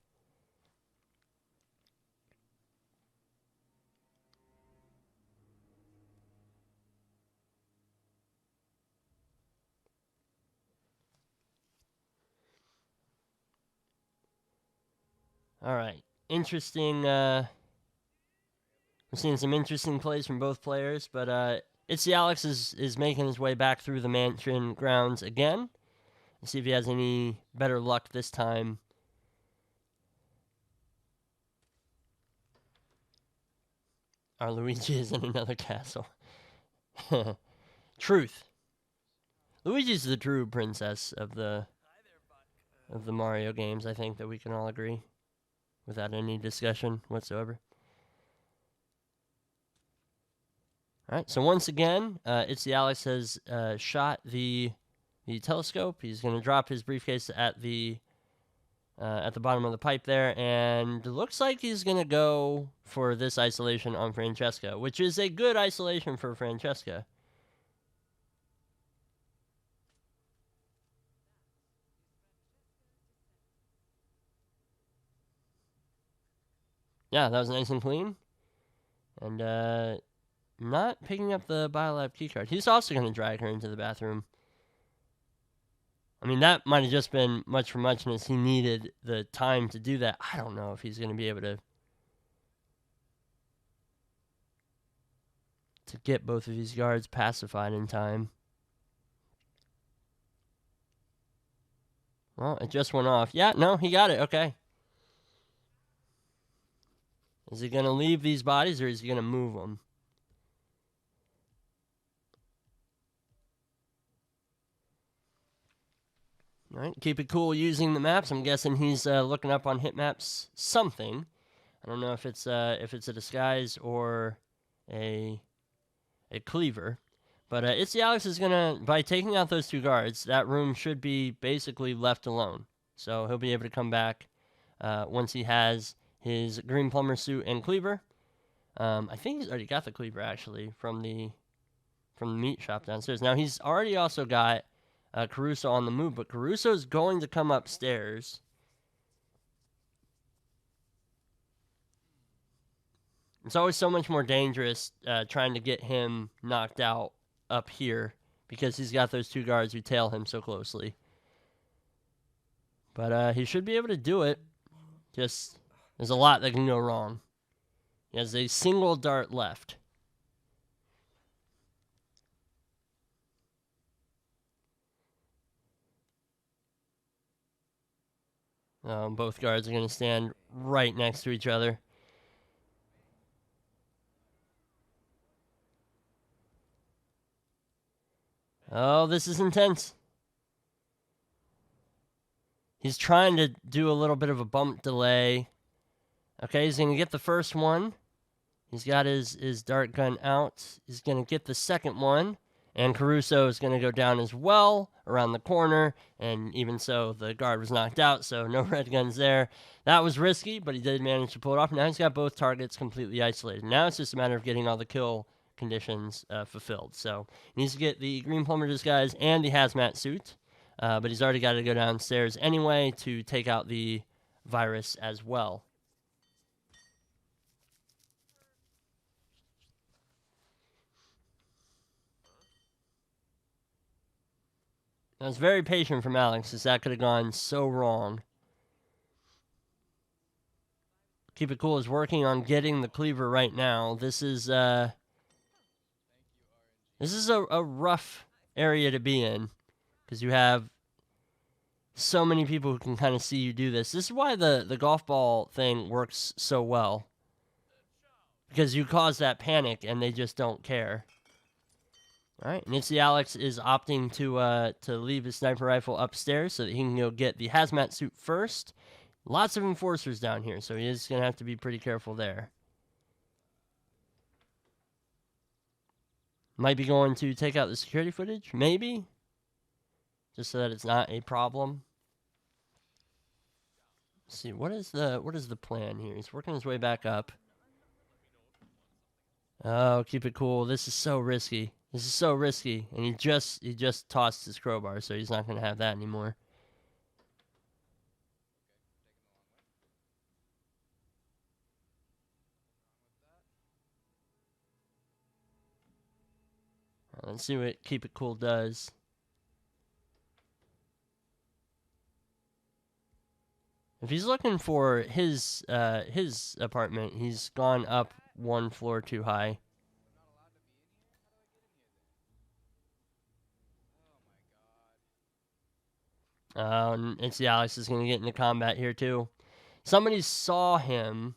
A: All right. Interesting. We're seeing some interesting plays from both players, but ItsTheAleeex is making his way back through the mansion grounds again. Let's see if he has any better luck this time. Our Luigi is in another castle. Truth. Luigi's the true princess of the Mario games, I think that we can all agree, without any discussion whatsoever. All right, so once again, ItsTheAleeex has shot the telescope. He's going to drop his briefcase at the at the bottom of the pipe there, and it looks like he's going to go for this isolation on Francesca, which is a good isolation for Francesca. Yeah, that was nice and clean. And not picking up the Biolab keycard. He's also going to drag her into the bathroom. I mean, that might have just been much for muchness. He needed the time to do that. I don't know if he's going to be able to get both of these guards pacified in time. Well, it just went off. Yeah, no, he got it. Okay. Is he going to leave these bodies, or is he going to move them? All right, keep it cool using the maps. I'm guessing he's looking up on hit maps something. I don't know if it's a disguise or a cleaver. But ItsTheAleeex is going to, by taking out those two guards, that room should be basically left alone. So he'll be able to come back once he has his green plumber suit and cleaver. I think he's already got the cleaver, actually, from the meat shop downstairs. Now, he's already also got Caruso on the move, but Caruso's going to come upstairs. It's always so much more dangerous trying to get him knocked out up here because he's got those two guards who tail him so closely. But he should be able to do it. Just, there's a lot that can go wrong. He has a single dart left. Both guards are going to stand right next to each other. Oh, this is intense. He's trying to do a little bit of a bump delay. Okay, he's going to get the first one. He's got his dart gun out. He's going to get the second one. And Caruso is going to go down as well around the corner. And even so, the guard was knocked out, so no red guns there. That was risky, but he did manage to pull it off. Now he's got both targets completely isolated. Now it's just a matter of getting all the kill conditions fulfilled. So he needs to get the green plumber disguise and the hazmat suit. But he's already got to go downstairs anyway to take out the virus as well. That was very patient from Alex, as that could have gone so wrong. Keep It Cool is working on getting the cleaver right now. This is a rough area to be in, because you have so many people who can kind of see you do this. This is why the golf ball thing works so well, because you cause that panic and they just don't care. All right, and ItsTheAleeex is opting to leave his sniper rifle upstairs so that he can go get the hazmat suit first. Lots of enforcers down here, so he is going to have to be pretty careful there. Might be going to take out the security footage, maybe, just so that it's not a problem. Let's see, what is the plan here? He's working his way back up. Oh, keep it cool. This is so risky. This is so risky. And he just tossed his crowbar, so he's not going to have that anymore. Let's see what Keep It Cool does. If he's looking for his apartment, he's gone up one floor too high. And ItsTheAleeex is going to get into combat here too. Somebody saw him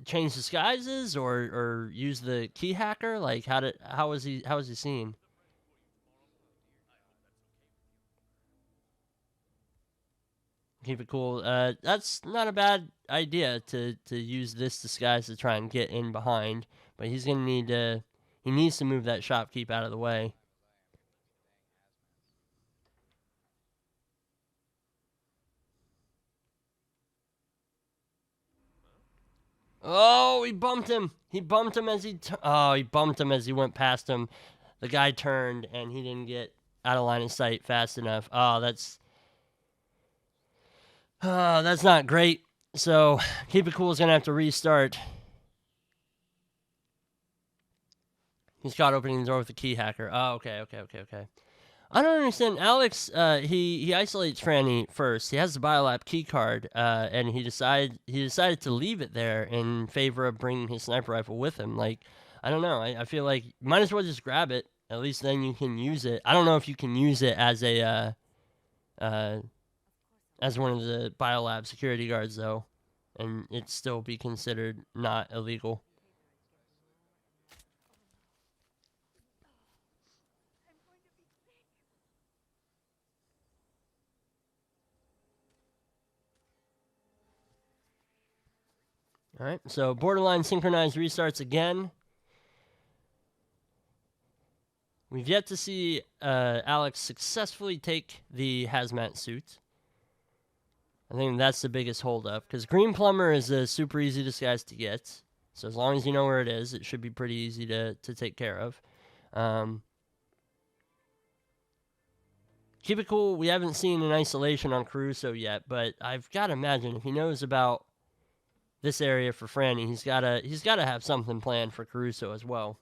A: change disguises or use the key hacker. Like how was he seen? Keep it cool. That's not a bad idea to use this disguise to try and get in behind, but he's gonna need to. He needs to move that shopkeep out of the way. Oh, he bumped him. He bumped him as he bumped him as he went past him. The guy turned and he didn't get out of line of sight fast enough. That's not great. So Keepitcool is gonna have to restart. He's caught opening the door with the key hacker. Oh, okay. I don't understand. Alex, he isolates Franny first. He has the biolab key card, and he decided to leave it there in favor of bringing his sniper rifle with him. Like, I don't know. I feel like you might as well just grab it. At least then you can use it. I don't know if you can use it as a as one of the biolab security guards though, and it still be considered not illegal. All right, so borderline synchronized restarts again. We've yet to see Alex successfully take the hazmat suit. I think that's the biggest holdup, because Green Plumber is a super easy disguise to get. So as long as you know where it is, it should be pretty easy to take care of. Keepitcool, we haven't seen an isolation on Caruso yet, but I've got to imagine if he knows about this area for Franny, he's gotta have something planned for Caruso as well.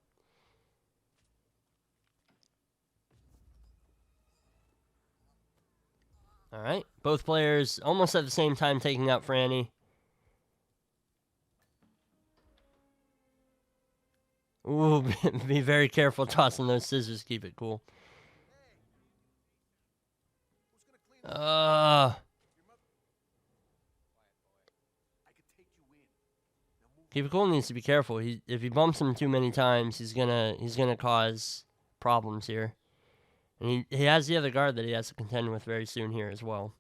A: All right, both players almost at the same time taking out Franny. Ooh, be very careful tossing those scissors. Keepitcool. Keepitcool needs to be careful. If he bumps him too many times, he's gonna cause problems here. And he has the other guard that he has to contend with very soon here as well.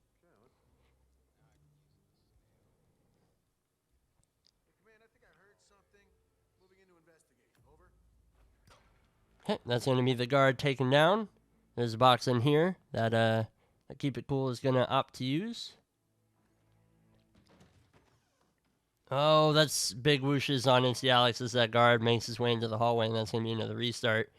A: Okay, that's going to be the guard taken down. There's a box in here that Keepitcool is going to opt to use. Oh, that's big whooshes on ItsTheAleeex as that guard makes his way into the hallway, and that's going to be another restart.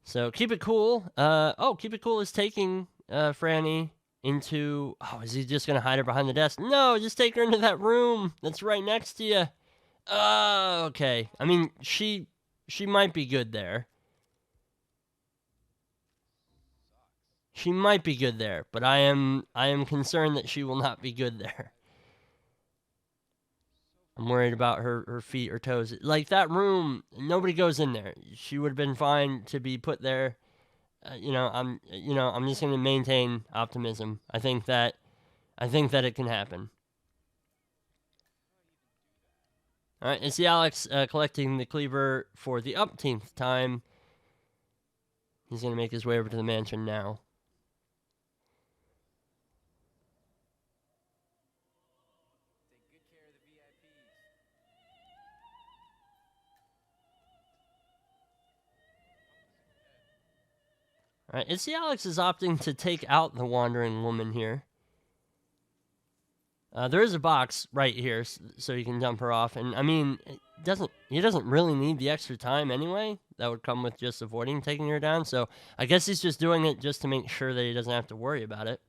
A: So Keepitcool. Keepitcool is taking Franny into... Oh, is he just going to hide her behind the desk? No, just take her into that room that's right next to you. Oh, okay. I mean, she might be good there. She might be good there, but I am concerned that she will not be good there. I'm worried about her feet or toes. Like, that room, nobody goes in there. She would have been fine to be put there. I'm just going to maintain optimism. I think that it can happen. All right, ItsTheAleeex collecting the cleaver for the umpteenth time. He's going to make his way over to the mansion now. All right, ItsTheAleeex is opting to take out the wandering woman here. There is a box right here, so you can dump her off. And I mean, he doesn't really need the extra time anyway. That would come with just avoiding taking her down. So I guess he's just doing it just to make sure that he doesn't have to worry about it.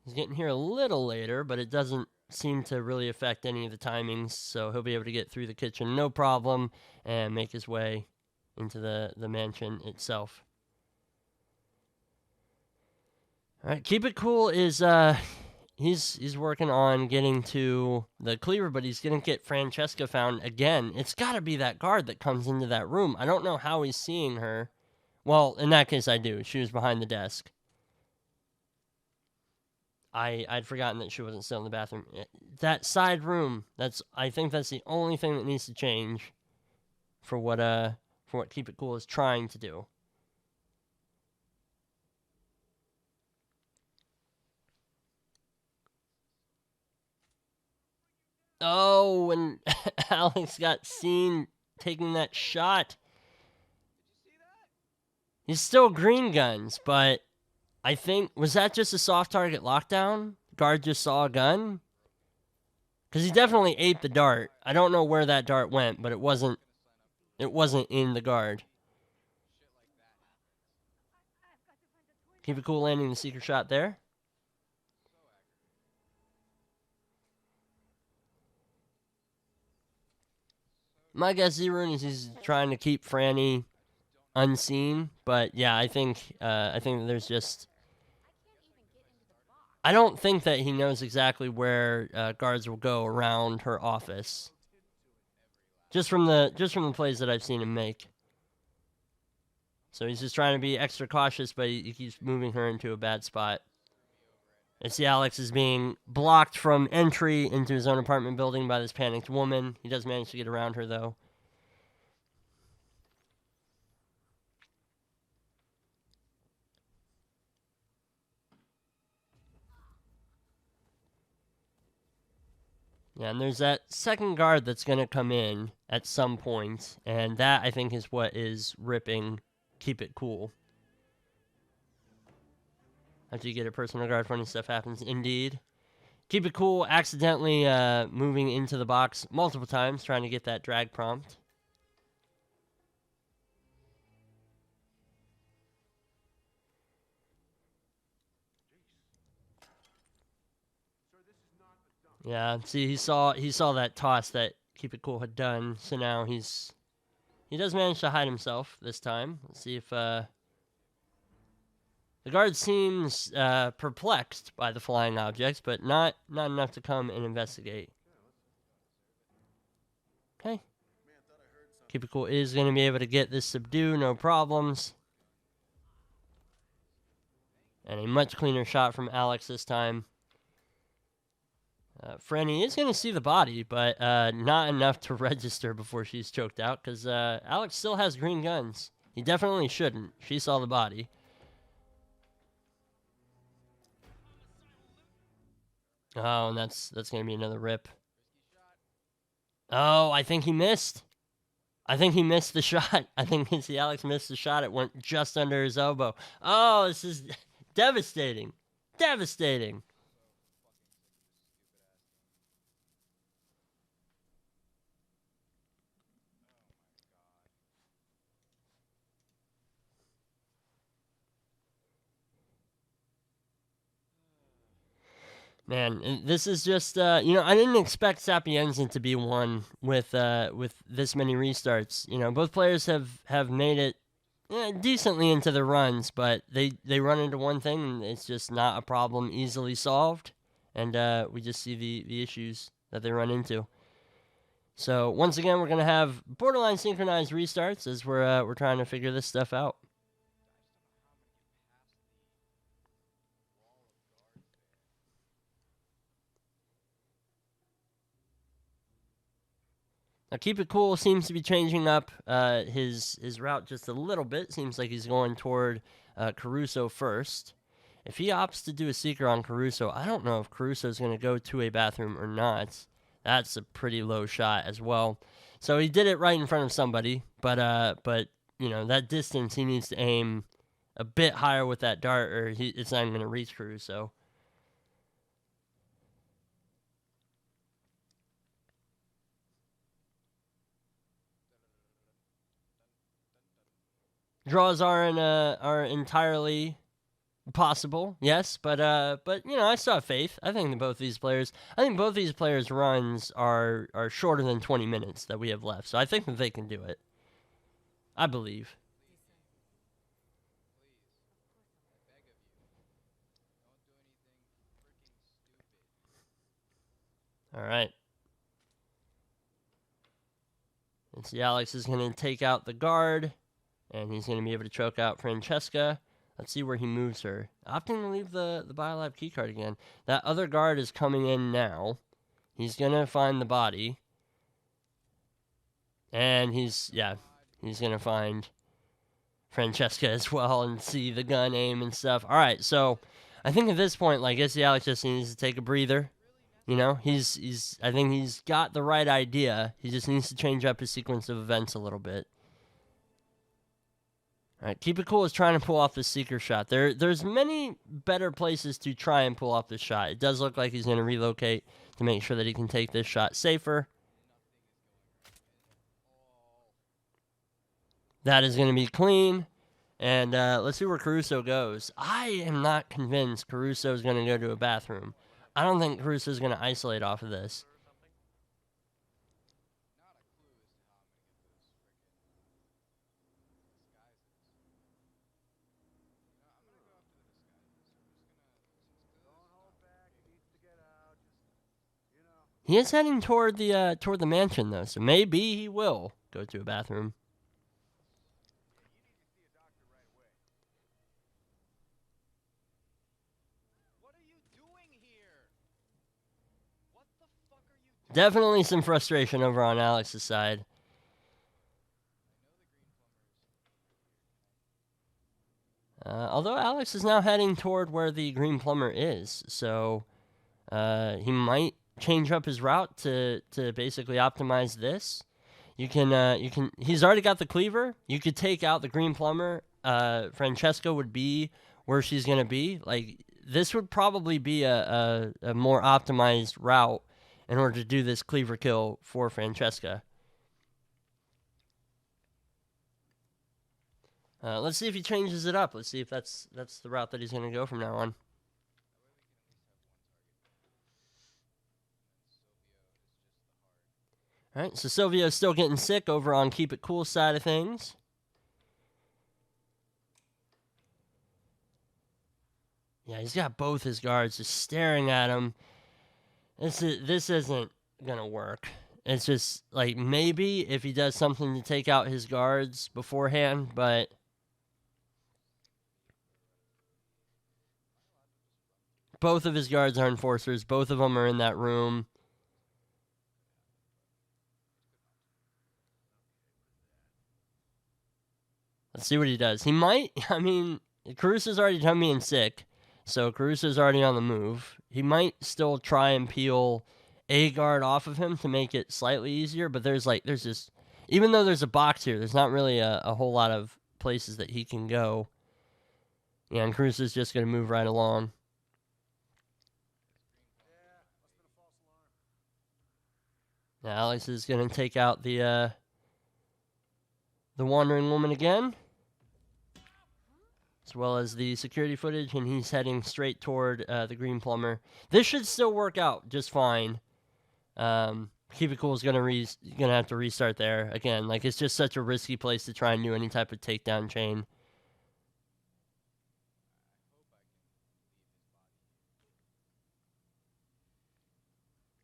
A: He's getting here a little later, but it doesn't seem to really affect any of the timings. So he'll be able to get through the kitchen no problem and make his way into the mansion itself. All right, Keepitcool is he's working on getting to the cleaver, but he's gonna get Francesca found again. It's got to be that guard that comes into that room. I don't know how he's seeing her. Well, in that case, I do. She was behind the desk. I'd forgotten that she wasn't still in the bathroom. That side room. I think that's the only thing that needs to change for what Keepitcool is trying to do. Oh, and Alex got seen taking that shot. He's still green guns, but I think, was that just a soft target lockdown? Guard just saw a gun? Because he definitely ate the dart. I don't know where that dart went, but it wasn't in the guard. Keep it cool landing the secret shot there. My guess, Z-Rune, is he's trying to keep Franny unseen, but yeah, I think there's just, I don't think that he knows exactly where guards will go around her office. Just from the plays that I've seen him make. So he's just trying to be extra cautious, but he keeps moving her into a bad spot. ItsTheAleeex is being blocked from entry into his own apartment building by this panicked woman. He does manage to get around her, though. Yeah, and there's that second guard that's going to come in at some point, and that, I think, is what is ripping Keep It Cool. After you get a personal guard, funny stuff happens. Indeed. Keep It Cool accidentally moving into the box multiple times, trying to get that drag prompt. Yeah, see, he saw that toss that Keep It Cool had done, so now he does manage to hide himself this time. Let's see if the guard seems perplexed by the flying objects, but not enough to come and investigate. Okay. Keep It Cool is going to be able to get this subdue, no problems. And a much cleaner shot from Alex this time. Franny is going to see the body, but not enough to register before she's choked out, because Alex still has green guns. He definitely shouldn't. She saw the body. Oh, and that's going to be another rip. Oh, I think he missed. I think he missed the shot. I think ItsTheAleeex missed the shot. It went just under his elbow. Oh, this is devastating. Devastating. Man, this is just, I didn't expect Sapienza to be one with this many restarts. Both players have made it decently into the runs, but they run into one thing, and it's just not a problem easily solved, and we just see the issues that they run into. So once again, we're going to have borderline synchronized restarts as we're trying to figure this stuff out. Now, Keep It Cool seems to be changing up his route just a little bit. Seems like he's going toward Caruso first. If he opts to do a seeker on Caruso, I don't know if Caruso is going to go to a bathroom or not. That's a pretty low shot as well. So he did it right in front of somebody, but that distance, he needs to aim a bit higher with that dart, or it's not even going to reach Caruso. Draws are entirely possible, yes, but I still have faith. I think both these players runs are shorter than 20 minutes that we have left, so I think that they can do it. I believe. All right. ItsTheAleeex is going to take out the guard, and he's going to be able to choke out Francesca. Let's see where he moves her. Opting to leave the BioLab keycard again. That other guard is coming in now. He's going to find the body. And he's going to find Francesca as well and see the gun aim and stuff. All right, so I think at this point, ItsTheAleeex just needs to take a breather. I think he's got the right idea. He just needs to change up his sequence of events a little bit. All right, Keepitcool is trying to pull off the seeker shot. There's many better places to try and pull off this shot. It does look like he's going to relocate to make sure that he can take this shot safer. That is going to be clean. And let's see where Caruso goes. I am not convinced Caruso is going to go to a bathroom. I don't think Caruso is going to isolate off of this. He is heading toward the mansion though, so maybe he will go to a bathroom. Definitely some frustration over on Alex's side. Although Alex is now heading toward where the green plumber is, so he might change up his route to basically optimize this. You can. He's already got the cleaver. You could take out the green plumber. Francesca would be where she's gonna be. Like this would probably be a more optimized route in order to do this cleaver kill for Francesca. Let's see if he changes it up. Let's see if that's the route that he's going to go from now on. All right, so Silvio's still getting sick over on Keepitcool side of things. Yeah, he's got both his guards just staring at him. This isn't going to work. It's just, like, maybe if he does something to take out his guards beforehand, but both of his guards are enforcers. Both of them are in that room. Let's see what he does. He might, I mean, Caruso's already done being sick, so Caruso's already on the move. He might still try and peel a guard off of him to make it slightly easier, but there's just, even though there's a box here, there's not really a whole lot of places that he can go. Yeah, and Caruso's just going to move right along. Now Alex is going to take out the wandering woman again, as well as the security footage, and he's heading straight toward the green plumber. This should still work out just fine. Keepitcool is gonna have to restart there again. Like, it's just such a risky place to try and do any type of takedown chain.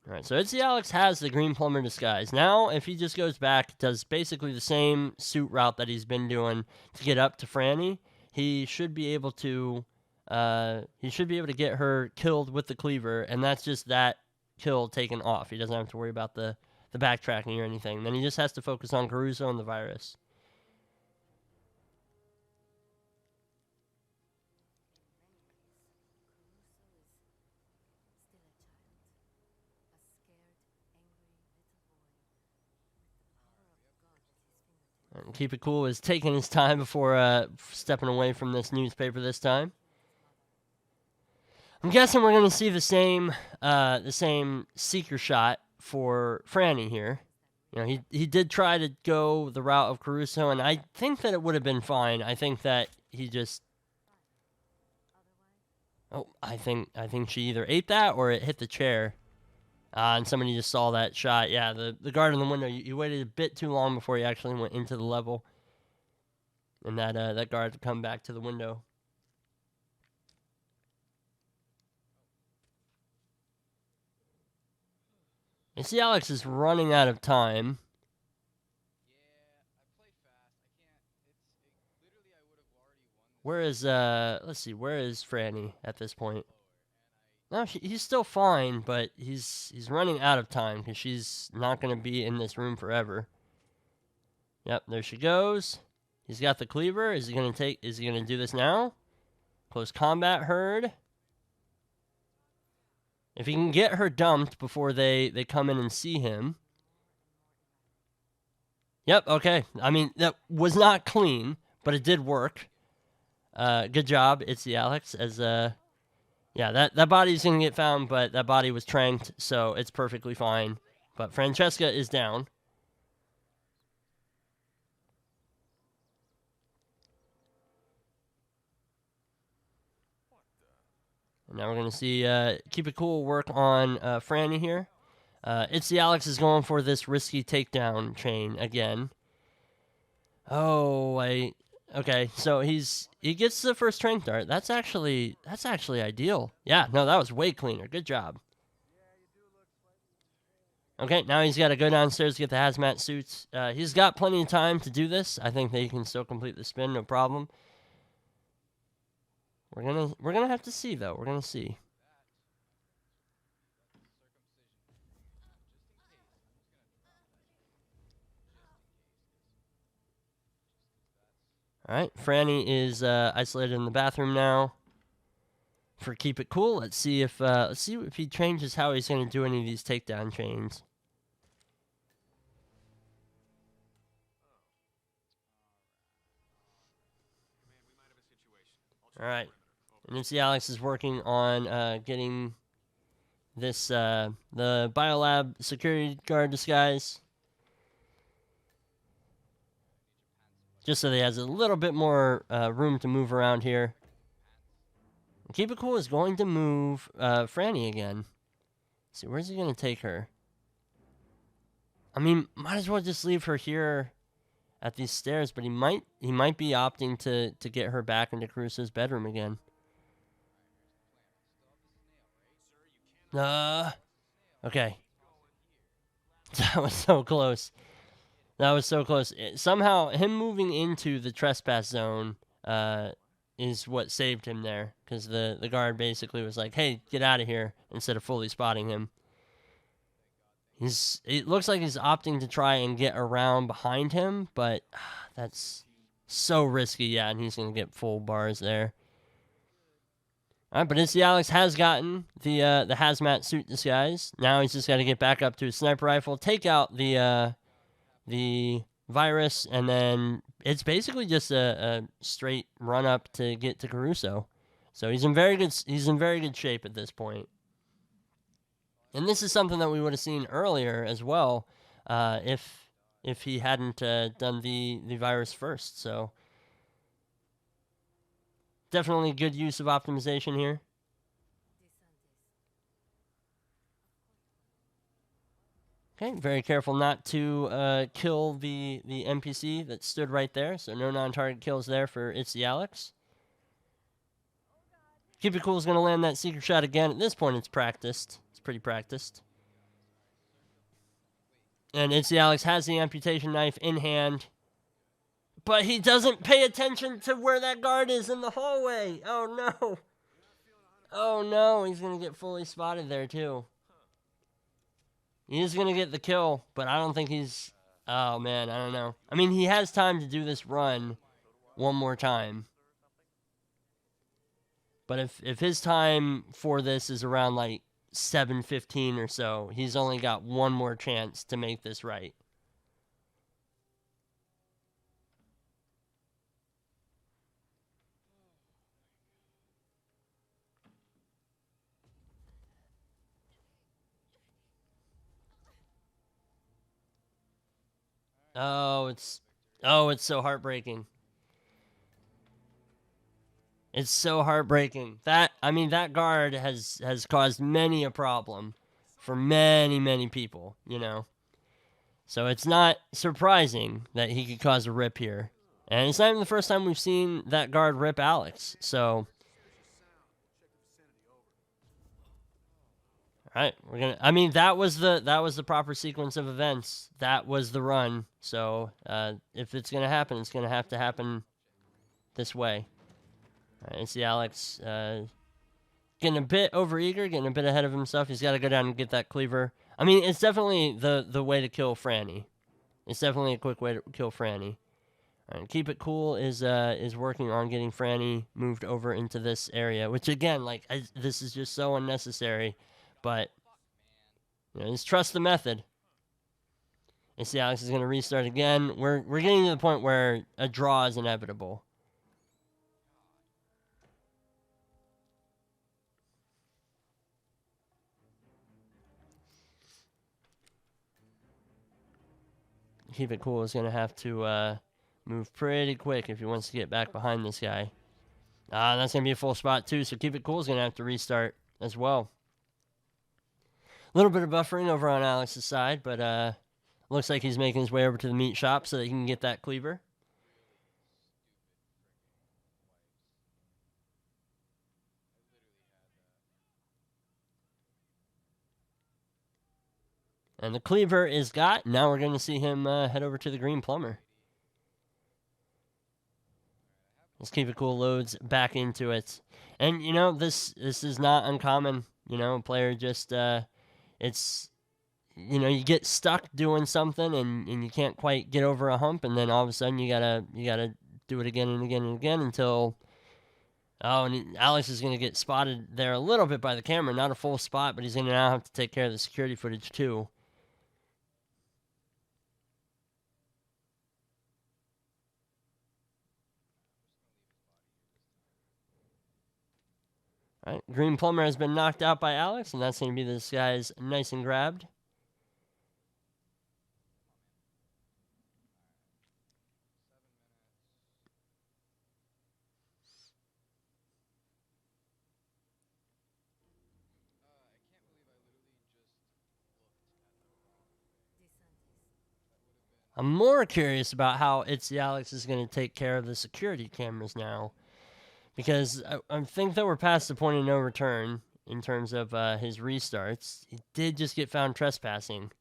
A: All right, so ItsTheAleeex has the green plumber disguise. Now, if he just goes back, does basically the same suit route that he's been doing to get up to Franny, he should be able to get her killed with the cleaver, and that's just that kill taken off. He doesn't have to worry about the backtracking or anything. Then he just has to focus on Caruso and the virus. Keepitcool is taking his time before stepping away from this newspaper this time. I'm guessing we're going to see the same seeker shot for Franny here. You know, he did try to go the route of Caruso, and I think that it would have been fine. I think that he just... Oh, I think she either ate that or it hit the chair. And somebody just saw that shot. Yeah, the guard in the window, you waited a bit too long before you actually went into the level. And that guard had come back to the window. You see, Alex is running out of time. Where is, let's see, where is Franny at this point? No, he's still fine, but he's running out of time because she's not going to be in this room forever. Yep, there she goes. He's got the cleaver. Is he going to do this now? Close combat herd. If he can get her dumped before they come in and see him. Yep, okay. I mean, that was not clean, but it did work. Good job, ItsTheAleeex. As yeah, that body's gonna get found, but that body was tranked, so it's perfectly fine. But Francesca is down. And now we're gonna see Keepitcool work on Franny here. ItsTheAleeex is going for this risky takedown chain again. Oh, okay. So he gets the first trank dart. That's actually ideal. Yeah, no, that was way cleaner. Good job. Okay, now he's got to go downstairs to get the hazmat suits. He's got plenty of time to do this. I think that he can still complete the spin, no problem. We're gonna have to see though. We're gonna see. All right, Franny is isolated in the bathroom now. For Keepitcool, let's see if he changes how he's gonna do any of these takedown chains. All right, and ItsTheAleeex is working on getting this the biolab security guard disguise, just so that he has a little bit more room to move around here. Keepitcool is going to move Franny again. Let's see, where's he going to take her? I mean, might as well just leave her here at these stairs, but he might be opting to get her back into Caruso's bedroom again. Okay. That was so close. That was so close. Somehow, him moving into the trespass zone is what saved him there, because the guard basically was like, hey, get out of here, instead of fully spotting him. It looks like he's opting to try and get around behind him, but that's so risky, yeah, and he's going to get full bars there. All right, but ItsTheAleeex has gotten the hazmat suit disguise. Now he's just got to get back up to his sniper rifle, take out the virus, and then it's basically just a straight run up to get to Caruso. So he's in very good shape at this point. And this is something that we would have seen earlier as well, if he hadn't done the virus first. So definitely good use of optimization here. Okay, very careful not to kill the NPC that stood right there, so no non-target kills there for ItsTheAleeex. Keepitcool is going to land that secret shot again. At this point, it's practiced. It's pretty practiced. And ItsTheAleeex has the amputation knife in hand, but he doesn't pay attention to where that guard is in the hallway. Oh, no. Oh, no. He's going to get fully spotted there, too. He's going to get the kill, but I don't think he's... Oh, man, I don't know. I mean, he has time to do this run one more time. But if his time for this is around, like, 7:15 or so, he's only got one more chance to make this right. Oh, it's so heartbreaking. It's so heartbreaking. That guard has caused many a problem for many people, you know. So it's not surprising that he could cause a rip here. And it's not even the first time we've seen that guard rip Alex. So all right, that was the proper sequence of events. That was the run. So if it's gonna happen, it's gonna have to happen this way. All right, ItsTheAleeex getting a bit overeager, getting a bit ahead of himself. He's got to go down and get that cleaver. I mean, it's definitely the way to kill Franny. It's definitely a quick way to kill Franny. All right, Keepitcool is working on getting Franny moved over into this area, which again, like this is just so unnecessary. But you know, just trust the method. ItsTheAleeex is going to restart again. We're getting to the point where a draw is inevitable. Keepitcool is going to have to move pretty quick if he wants to get back behind this guy. That's going to be a full spot too, so Keepitcool is going to have to restart as well. A little bit of buffering over on Alex's side, but looks like he's making his way over to the meat shop so that he can get that cleaver. And the cleaver is got. Now we're going to see him head over to the green plumber. Let's Keepitcool loads back into it. And, you know, this is not uncommon. You know, a player just, it's, you know, you get stuck doing something and you can't quite get over a hump, and then all of a sudden you gotta do it again and again and again until, and Alex is going to get spotted there a little bit by the camera. Not a full spot, but he's going to now have to take care of the security footage too. All right, green plumber has been knocked out by Alex, and that's going to be this guy's nice and grabbed. I'm more curious about how ItsTheAleeex is going to take care of the security cameras now, because I think that we're past the point of no return in terms of his restarts. He did just get found trespassing.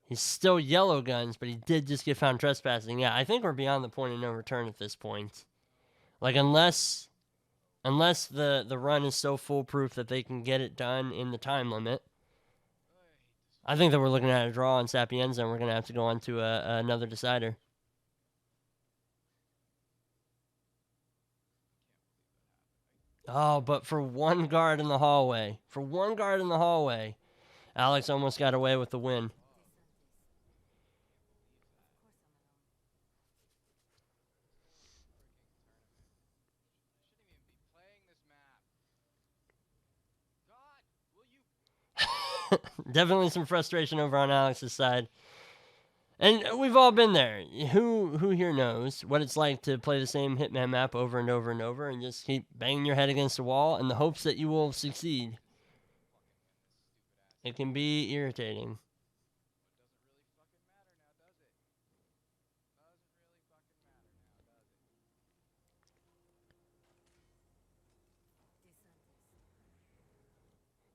A: He's still yellow guns, but he did just get found trespassing. Yeah, I think we're beyond the point of no return at this point. Like, unless the run is so foolproof that they can get it done in the time limit, I think that we're looking at a draw on Sapienza, and we're going to have to go on to another decider. Oh, but for one guard in the hallway. Alex almost got away with the win. Definitely some frustration over on Alex's side. And we've all been there. Who here knows what it's like to play the same Hitman map over and over and over and just keep banging your head against the wall in the hopes that you will succeed. It can be irritating.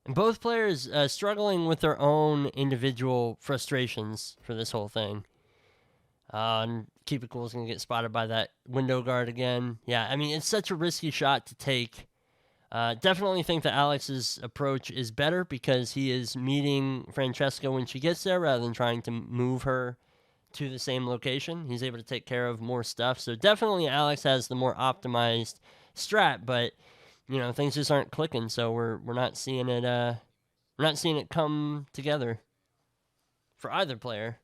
A: And both players struggling with their own individual frustrations for this whole thing. And Keepitcool is going to get spotted by that window guard again. Yeah, I mean, it's such a risky shot to take. Definitely think that Alex's approach is better because he is meeting Francesca when she gets there rather than trying to move her to the same location. He's able to take care of more stuff. So definitely Alex has the more optimized strat, but you know, things just aren't clicking, so we're not seeing it come together for either player.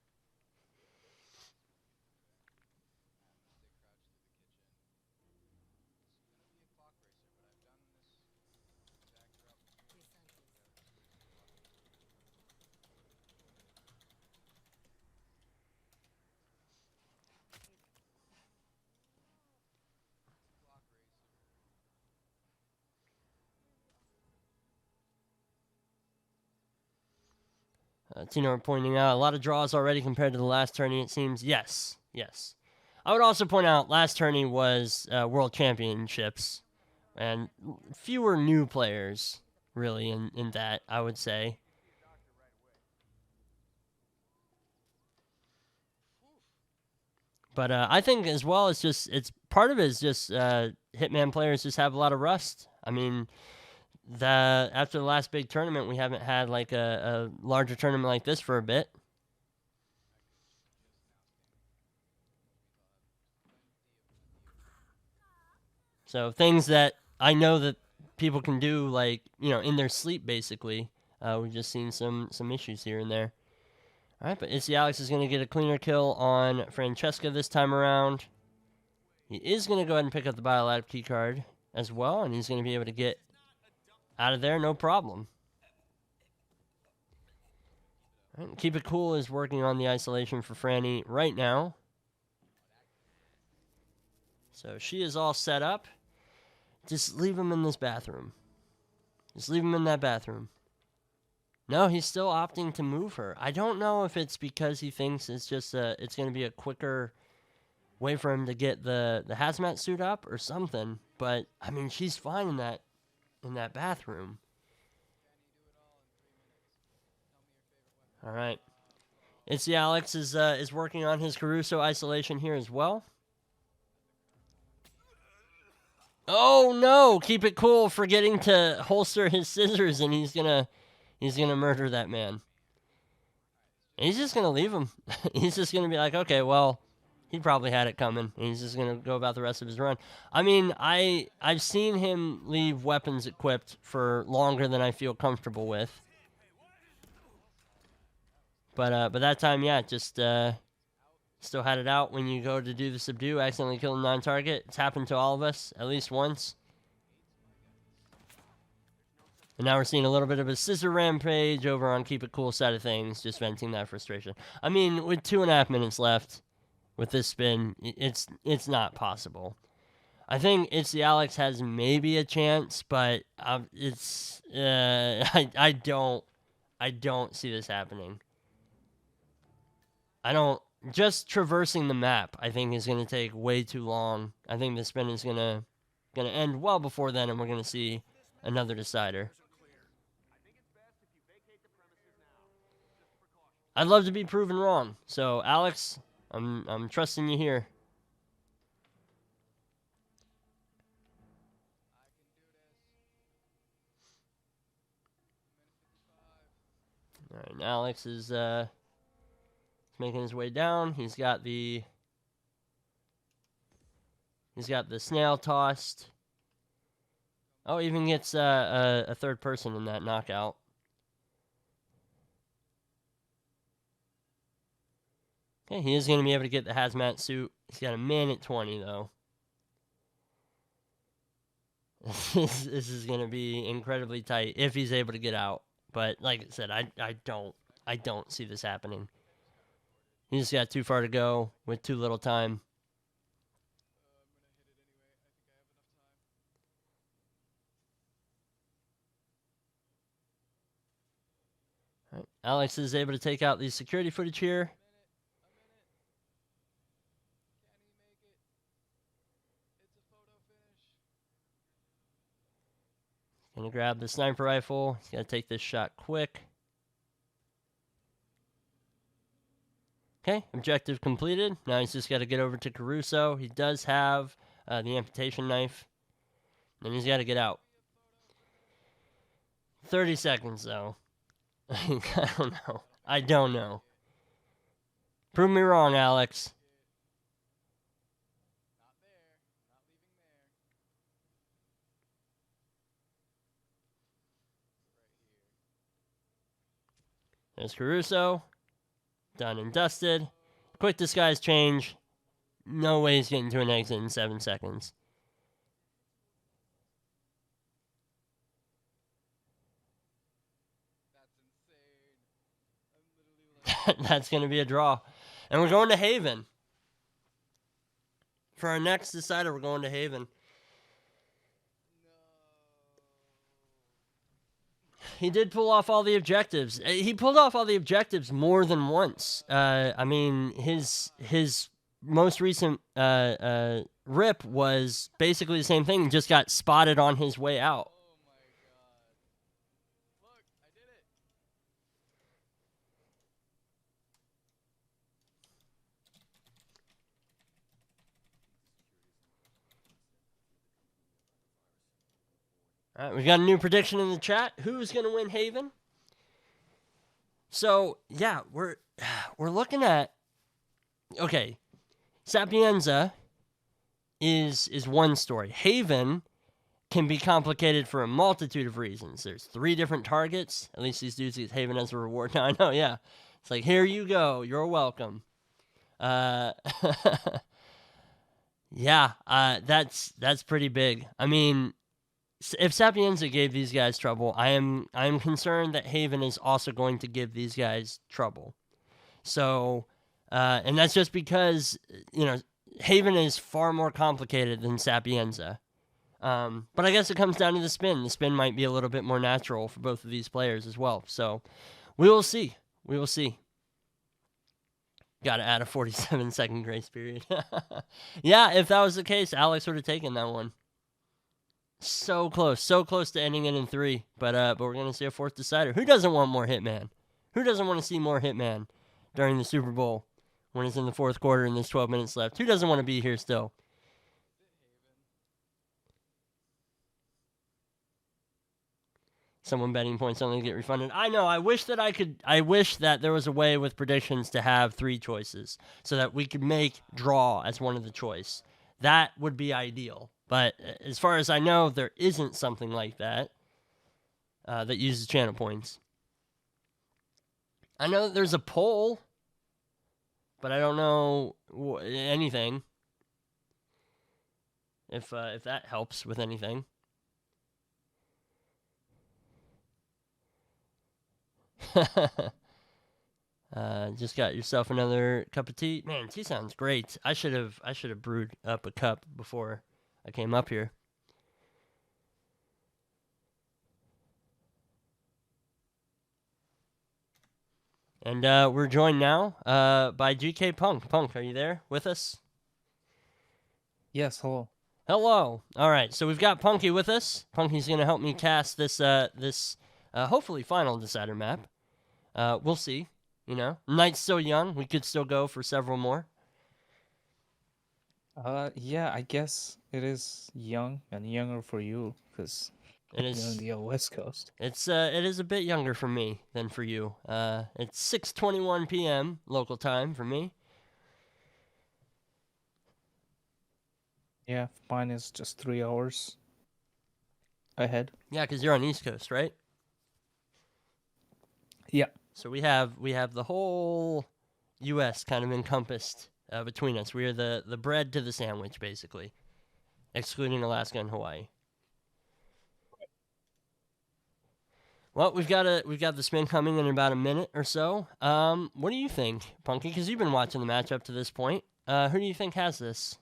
A: Tino pointing out a lot of draws already compared to the last tourney, it seems. Yes. I would also point out last tourney was World Championships, and fewer new players, really, in that, I would say. But I think as well, it's part of it is just Hitman players just have a lot of rust. I mean, after the last big tournament, we haven't had like a larger tournament like this for a bit. So things that I know that people can do, like, you know, in their sleep, basically. We've just seen some issues here and there. All right, but ItsTheAleeex is going to get a cleaner kill on Francesca this time around. He is going to go ahead and pick up the Biolab key card as well, and he's going to be able to get out of there no problem. All right, Keepitcool is working on the isolation for Franny right now. So she is all set up. Just leave him in this bathroom. Just leave him in that bathroom. No, he's still opting to move her. I don't know if it's because he thinks it's just it's going to be a quicker way for him to get the hazmat suit up or something. But I mean, she's fine in that bathroom. All right, ItsTheAleeex is working on his Caruso isolation here as well. Oh no! Keepitcool forgetting to holster his scissors, and he's gonna murder that man. And he's just gonna leave him. He's just gonna be like, okay, well, he probably had it coming, and he's just gonna go about the rest of his run. I mean, I've seen him leave weapons equipped for longer than I feel comfortable with. But that time, yeah, just still had it out when you go to do the subdue, accidentally kill a non-target. It's happened to all of us at least once. And now we're seeing a little bit of a scissor rampage over on Keepitcool side of things, just venting that frustration. I mean, with 2.5 minutes left with this spin, it's not possible. I think ItsTheAleeex has maybe a chance, but I don't see this happening. Just traversing the map, I think, is going to take way too long. I think the spin is going to end well before then, and we're going to see another decider. I'd love to be proven wrong. So, Alex, I'm trusting you here. All right, and Alex is making his way down. He's got the snail tossed. Oh, even gets a third person in that knockout. Okay, he is going to be able to get the hazmat suit. He's got 1:20 though. This is going to be incredibly tight if he's able to get out. But like I said, I don't see this happening. He just got too far to go with too little time. All right. Alex is able to take out the security footage here. Gonna grab the sniper rifle. He's gonna take this shot quick. Okay, objective completed. Now he's just got to get over to Caruso. He does have the amputation knife. And he's got to get out. 30 seconds, though. I don't know. Prove me wrong, Alex. There's Caruso. Done and dusted. Quick disguise change. No way he's getting to an exit in 7 seconds. That's insane. That's going to be a draw. And we're going to Haven. For our next decider, we're going to Haven. He did pull off all the objectives. He pulled off all the objectives more than once. I mean, his most recent rip was basically the same thing. Just got spotted on his way out. All right, we got a new prediction in the chat. Who's going to win Haven? So, yeah, we're looking at... Okay, Sapienza is one story. Haven can be complicated for a multitude of reasons. There's 3 different targets. At least these dudes get Haven as a reward. Now, I know, yeah. It's like, here you go. You're welcome. Yeah, that's pretty big. I mean, if Sapienza gave these guys trouble, I am concerned that Haven is also going to give these guys trouble. So, and that's just because, Haven is far more complicated than Sapienza. But I guess it comes down to the spin. The spin might be a little bit more natural for both of these players as well. So, we will see. We will see. Got to add a 47-second grace period. Yeah, if that was the case, Alex would have taken that one. So close to ending it in 3. But we're gonna see a 4th decider. Who doesn't want more Hitman? Who doesn't want to see more Hitman during the Super Bowl when it's in the 4th quarter and there's 12 minutes left? Who doesn't want to be here still? Someone betting points only get refunded. I know. I wish that there was a way with predictions to have 3 choices so that we could make draw as one of the choice. That would be ideal. But as far as I know, there isn't something like that that uses channel points. I know that there's a poll, but I don't know anything. If that helps with anything. Just got yourself another cup of tea. Man, tea sounds great. I should have brewed up a cup before I came up here. And we're joined now by GKPunk. Punk, are you there with us?
C: Yes, hello.
A: Hello. All right, so we've got Punky with us. Punky's going to help me cast this hopefully final decider map. We'll see. Night's still young. We could still go for several more.
C: Yeah, I guess it is young and younger for you because
A: It is.
C: you're on the West Coast.
A: It is a bit younger for me than for you. It's 6:21 p.m. local time for me.
C: Yeah, mine is just 3 hours ahead.
A: Yeah, because you're on East Coast, right?
C: Yeah.
A: So we have the whole U.S. kind of encompassed between us. We are the bread to the sandwich, basically, excluding Alaska and Hawaii. Well, we've got the spin coming in about a minute or so. What do you think, Punky? Because you've been watching the match up to this point. Who do you think has this?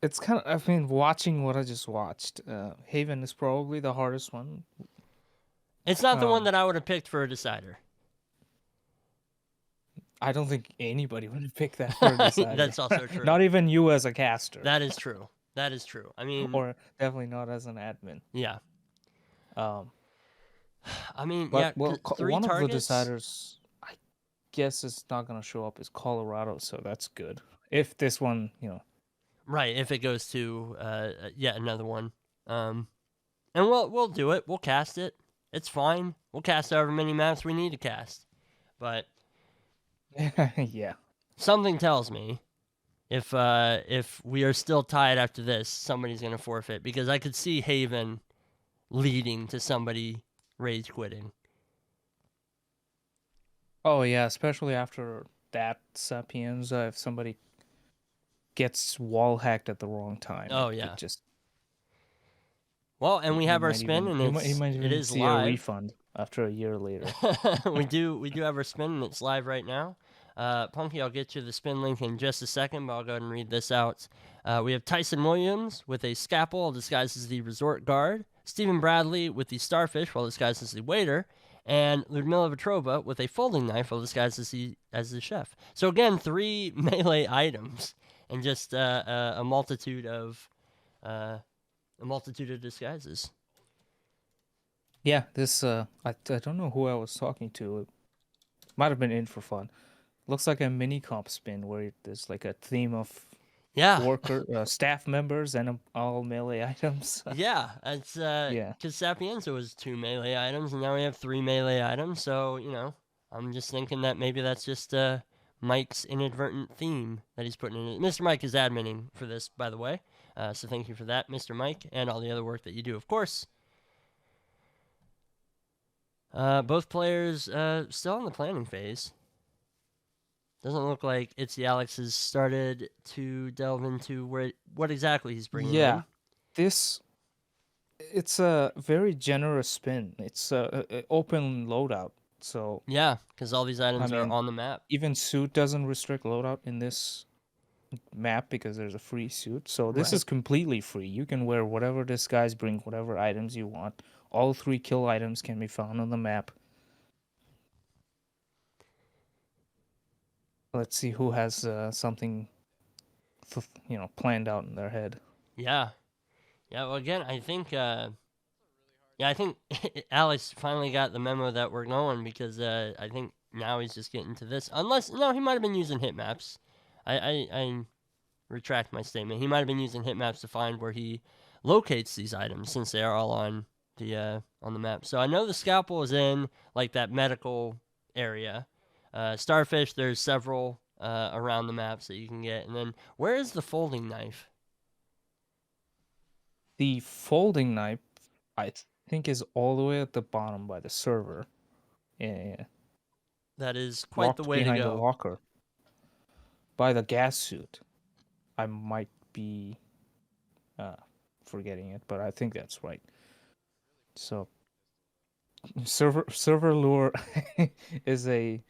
C: It's kind of, I mean, watching what I just watched. Haven is probably the hardest one.
A: It's not the one that I would have picked for a decider.
C: I don't think anybody would have picked that for a decider.
A: That's also true.
C: Not even you as a caster.
A: That is true. That is true. I mean,
C: or definitely not as an admin.
A: Yeah. I mean,
C: But,
A: yeah.
C: well,
A: 3
C: one
A: targets?
C: of the deciders, I guess, is not gonna show up is Colorado, so that's good. If this one,
A: Right, if it goes to yet another one. And we'll do it. We'll cast it. It's fine. We'll cast however many maps we need to cast. But
C: yeah.
A: something tells me if we are still tied after this, somebody's gonna forfeit because I could see Haven leading to somebody rage quitting.
C: Oh yeah, especially after that Sapienza, if somebody gets wall hacked at the wrong time.
A: Oh,
C: it
A: yeah.
C: Just
A: Well, and we have our
C: might
A: spin,
C: even-
A: and
C: you might
A: it
C: even
A: is
C: see a
A: live.
C: refund after a year later.
A: we do have our spin, and it's live right now. Punky, I'll get you the spin link in just a second, but I'll go ahead and read this out. We have Tyson Williams with a scalpel disguised as the resort guard, Stephen Bradley with the starfish while disguised as the waiter, and Ludmila Petrova with a folding knife while disguised as the chef. So again, 3 melee items, and just a multitude of disguises.
C: Yeah, this I don't know who I was talking to. It might have been in for fun. Looks like a mini comp spin where there's like a theme of
A: Yeah.
C: staff members and all melee items.
A: Yeah, it's because Sapienza was 2 melee items, and now we have 3 melee items. So I'm just thinking that maybe that's just Mike's inadvertent theme that he's putting in it. Mr. Mike is adminning for this, by the way. So thank you for that, Mr. Mike, and all the other work that you do, of course. Both players still in the planning phase. Doesn't look like ItsTheAleeex has started to delve into what exactly he's bringing
C: Yeah,
A: in.
C: this it's a very generous spin. It's a open loadout. So
A: Yeah, because all these
C: I
A: items are
C: mean,
A: on the map.
C: even suit doesn't restrict loadout in this map because there's a free suit. So this
A: Right.
C: is completely free. You can wear whatever disguise, bring whatever items you want. All 3 kill items can be found on the map. Let's see who has something, planned out in their head.
A: Yeah. Yeah. Well, again, I think. Yeah, I think Alex finally got the memo that we're going because I think now he's just getting to this. Unless no, he might have been using hit maps. I retract my statement. He might have been using hit maps to find where he locates these items since they are all on the map. So I know the scalpel is in like that medical area. Starfish, there's several around the maps that you can get. And then where is the folding knife?
C: The folding knife, I think, is all the way at the bottom by the server. Yeah,
A: That is quite the
C: locked
A: way to
C: behind a
A: go.
C: locker by the gas suit. I might be uh, forgetting it, but I think that's right. So server lure is a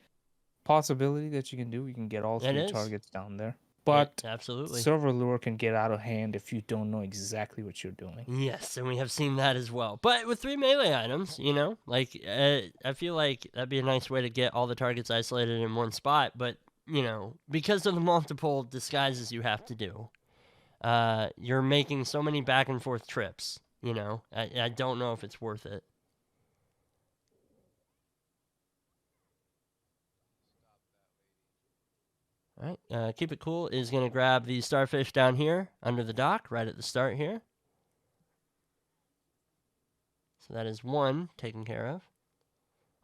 C: possibility that you can do. You can get all
A: It
C: 3
A: is.
C: targets down there,
A: It
C: but
A: absolutely.
C: server lure can get out of hand if you don't know exactly what you're doing.
A: Yes, and we have seen that as well. But with 3 melee items, like I feel like that'd be a nice way to get all the targets isolated in one spot. But because of the multiple disguises you have to do, you're making so many back and forth trips. I don't know if it's worth it. All right, Keepitcool is gonna grab the starfish down here under the dock, right at the start here. So that is one taken care of.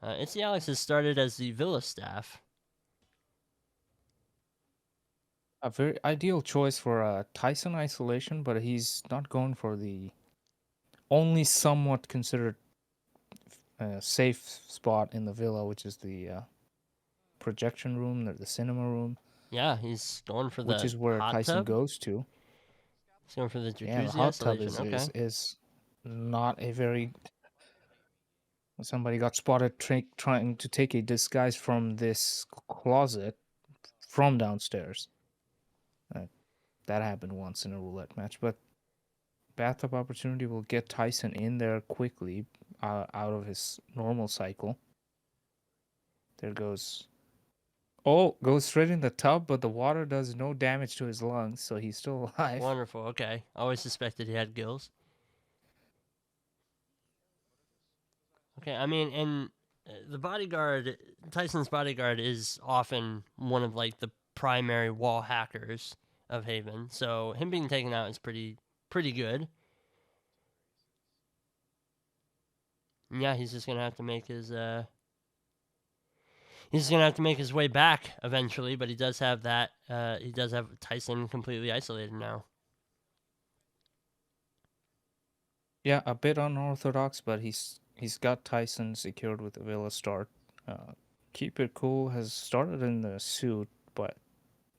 A: ItsTheAleeex has started as the villa staff.
C: A very ideal choice for Tyson isolation, but he's not going for the only somewhat considered safe spot in the villa, which is the projection room or the cinema room,
A: Yeah, he's going for
C: which
A: the
C: is where
A: hot
C: Tyson
A: tub.
C: goes to.
A: He's going for the
C: Yeah, the
A: jacuzzi
C: hot tub
A: isolation. Okay.
C: is not a very. Somebody got spotted trying to take a disguise from this closet from downstairs. Uh, that happened once in a roulette match, but bathtub opportunity will get Tyson in there quickly out of his normal cycle. There goes. Oh, goes straight in the tub, but the water does no damage to his lungs, so he's still alive.
A: Wonderful. Okay. Always suspected he had gills. Okay. I mean, and the bodyguard, Tyson's bodyguard, is often one of like the primary wall hackers of Haven. So him being taken out is pretty good. And yeah, he's just gonna have to make his he's just gonna have to make his way back eventually. But he does have that. He does have Tyson completely isolated now.
C: Yeah, a bit unorthodox, but he's got Tyson secured with the Villa start. Keepitcool has started in the suit, but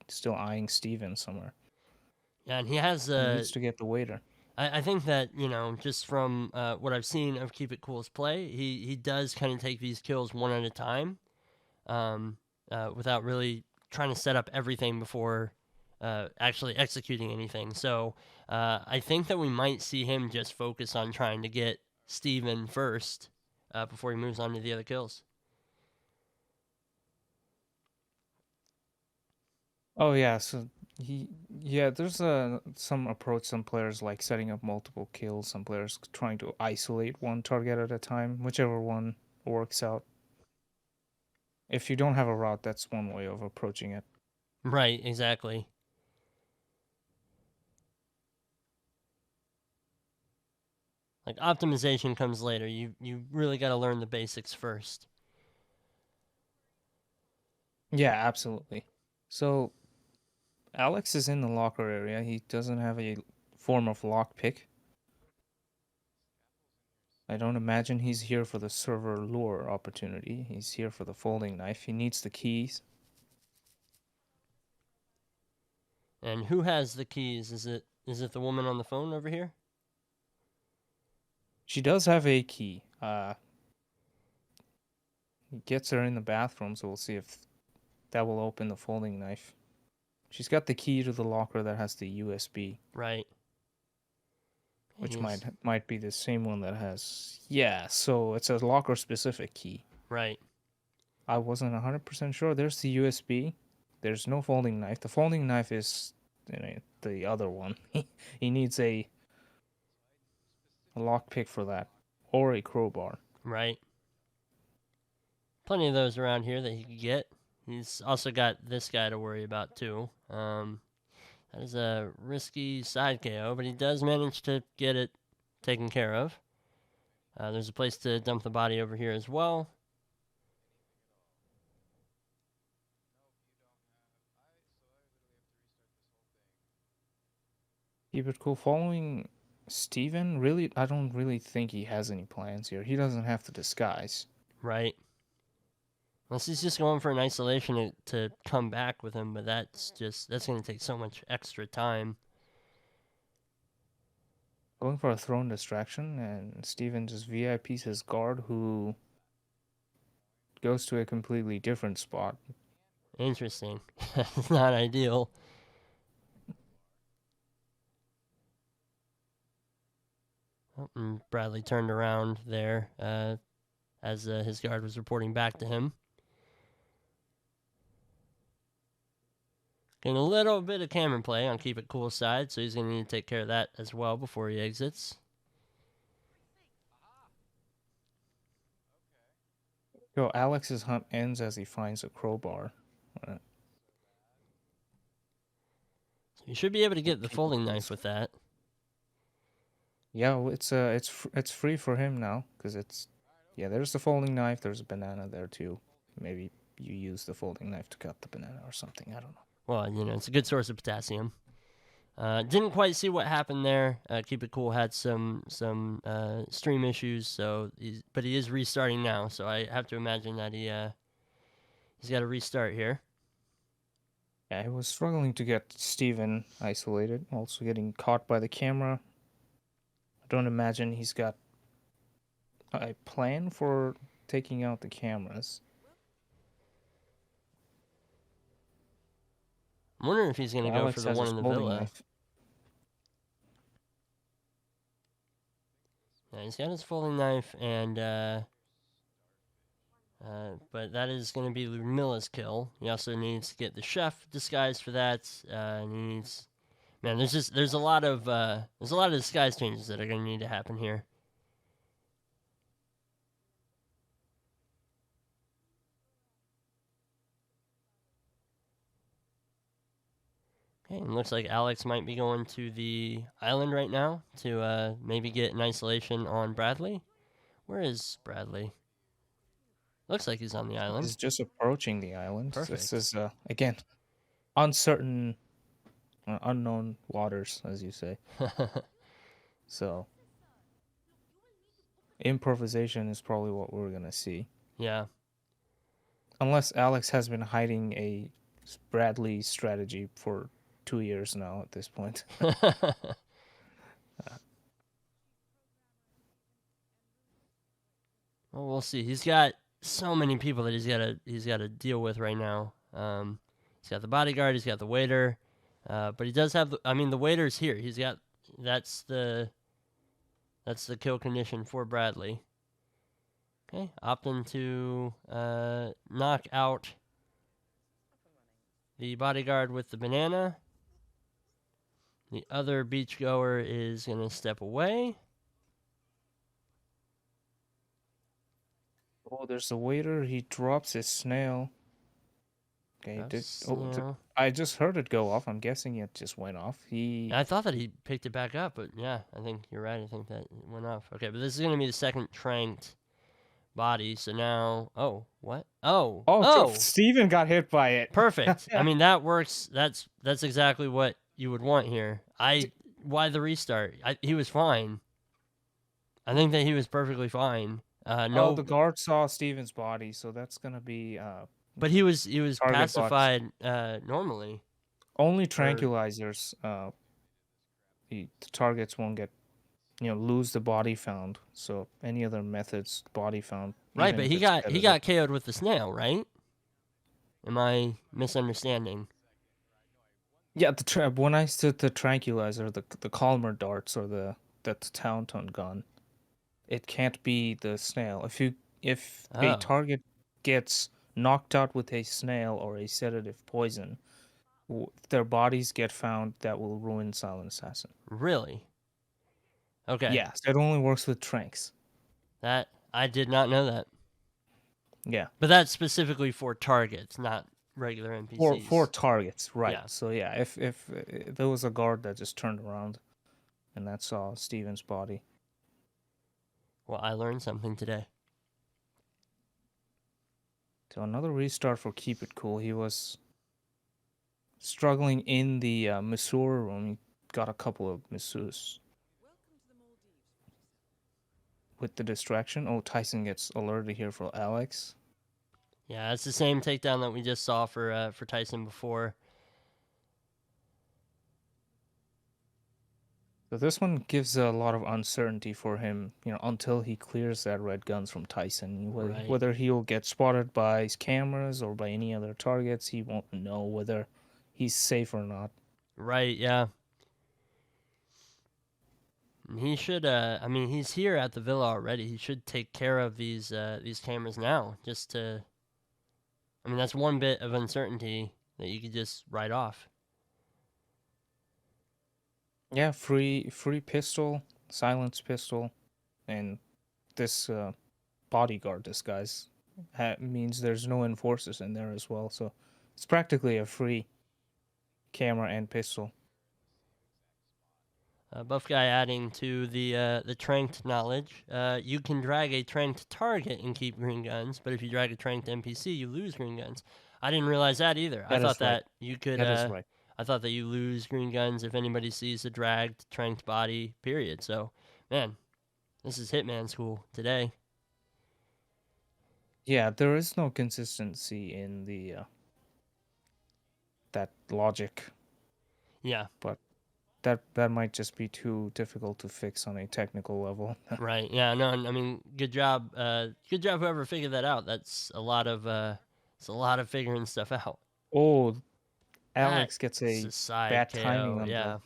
C: still eyeing Steven somewhere.
A: Yeah, and he has
C: He needs to get the waiter.
A: I think that just from what I've seen of Keepitcool's play, he does kind of take these kills one at a time, without really trying to set up everything before actually executing anything. So I think that we might see him just focus on trying to get Steven first before he moves on to the other kills.
C: Oh yeah, so there's some approach. Some players like setting up multiple kills. Some players trying to isolate one target at a time, whichever one works out. If you don't have a route, that's one way of approaching it.
A: Right, exactly. Like optimization comes later. You really got to learn the basics first.
C: Yeah, absolutely. So Alex is in the locker area. He doesn't have a form of lockpick. I don't imagine he's here for the server lure opportunity. He's here for the folding knife. He needs the keys.
A: And who has the keys? Is it the woman on the phone over here?
C: She does have a key. He gets her in the bathroom, so we'll see if that will open the folding knife. She's got the key to the locker that has the USB,
A: Right.
C: which
A: Yes.
C: might be the same one that has. Yeah, so it's a locker specific key.
A: Right.
C: I wasn't 100% sure. There's the USB. There's no folding knife. The folding knife is the other one. He needs a lockpick for that, or a crowbar.
A: Right. Plenty of those around here that he could get. He's also got this guy to worry about too. That is a risky side KO, but he does manage to get it taken care of. There's a place to dump the body over here as well.
C: Keep it cool. Following Steven, really, I don't really think he has any plans here. He doesn't have to disguise.
A: Right. Unless he's just going for an isolation to come back with him, but that's going to take so much extra time.
C: Going for a thrown distraction, and Steven just VIPs his guard, who goes to a completely different spot.
A: Interesting. That's not ideal. Oh, and Bradley turned around there as his guard was reporting back to him. Getting a little bit of camera play on Keep It Cool side, so he's going to need to take care of that as well before he exits.
C: So Alex's hunt ends as he finds a crowbar.
A: So you should be able to get the folding knife with that.
C: Yeah, it's free for him now, because there's the folding knife. There's a banana there too. Maybe you use the folding knife to cut the banana or something. I don't know.
A: Well, it's a good source of potassium. Didn't quite see what happened there. Keep It Cool had some stream issues, but he is restarting now. So I have to imagine that he's got to restart here.
C: Yeah, he was struggling to get Steven isolated, also getting caught by the camera. I don't imagine he's got a plan for taking out the cameras.
A: I'm wondering if he's going to go for the one in the villa. Knife. Yeah, he's got his folding knife, and but that is going to be Ludmilla's kill. He also needs to get the chef disguised for that. And he needs, man, there's a lot of disguise changes that are going to need to happen here. Okay, and looks like Alex might be going to the island right now to maybe get an isolation on Bradley. Where is Bradley? Looks like he's on the island.
C: He's just approaching the island.
A: Perfect.
C: This is, again, uncertain, unknown waters, as you say. So, improvisation is probably what we're going to see.
A: Yeah.
C: Unless Alex has been hiding a Bradley strategy for 2 years now at this point.
A: Well, we'll see. He's got so many people that he's got to deal with right now. He's got the bodyguard, he's got the waiter, but he does have the waiter's here. He's got that's the kill condition for Bradley. Okay, opting to knock out the bodyguard with the banana. The other beachgoer is going to step away.
C: Oh, there's a waiter. He drops his snail. Okay, I just heard it go off. I'm guessing it just went off.
A: I thought that he picked it back up, but yeah, I think you're right. I think that it went off. Okay, but this is going to be the second tranked body. So now, what? Oh!
C: Steven got hit by it.
A: Perfect. I mean, that works. That's exactly what you would want here. Why the restart? He was fine. I think that he was perfectly fine.
C: Oh,
A: No,
C: the guard saw Steven's body, so that's gonna be
A: but he was
C: target box.
A: pacified normally.
C: Only
A: Or
C: tranquilizers. The targets won't get lose the body found. So any other methods, body found,
A: right,
C: even
A: but
C: if
A: he
C: it's
A: got
C: edited.
A: KO'd with the snail, right? Am I misunderstanding?
C: Yeah, the when I said the tranquilizer, the calmer darts or the tauntaun gun, it can't be the snail. If a
A: Oh,
C: target gets knocked out with a snail or a sedative poison, their bodies get found, that will ruin Silent Assassin.
A: really? Okay,
C: Yes, it only works with tranks.
A: that I did not know that.
C: Yeah,
A: But that's specifically for targets, not regular
C: for
A: NPCs.
C: targets, right?
A: Yeah.
C: So yeah, if there was a guard that just turned around and that saw Steven's body.
A: Well, I learned something today.
C: So another restart for Keepitcool. He was struggling in the masseur room. He got a couple of masseurs with the distraction. Oh, Tyson gets alerted here for Alex.
A: Yeah, it's the same takedown that we just saw for Tyson before.
C: So this one gives a lot of uncertainty for him, until he clears that red guns from Tyson.
A: Right.
C: Whether he'll get spotted by his cameras or by any other targets, he won't know whether he's safe or not.
A: Right, yeah. He should I mean, he's here at the villa already. He should take care of these cameras now just to I mean, that's one bit of uncertainty that you could just write off.
C: Yeah, free pistol, silence pistol, and this bodyguard disguise means there's no enforcers in there as well. So it's practically a free camera and pistol.
A: Buff guy adding to the tranked knowledge. You can drag a tranked target and keep green guns, but if you drag a tranked NPC, you lose green guns. I didn't realize that either. I
C: That
A: thought
C: is right.
A: that you could.
C: That is right.
A: I thought that you lose green guns if anybody sees a dragged tranked body. Period. So, man, this is Hitman school today.
C: Yeah, there is no consistency in the that logic,
A: Yeah.
C: but that might just be too difficult to fix on a technical level.
A: Right. Yeah. No. I mean, good job. Good job. Whoever figured that out. That's a lot of. It's a lot of figuring stuff out.
C: Oh,
A: That
C: Alex gets
A: is
C: a
A: a side
C: bad timing
A: KO.
C: on
A: Yeah.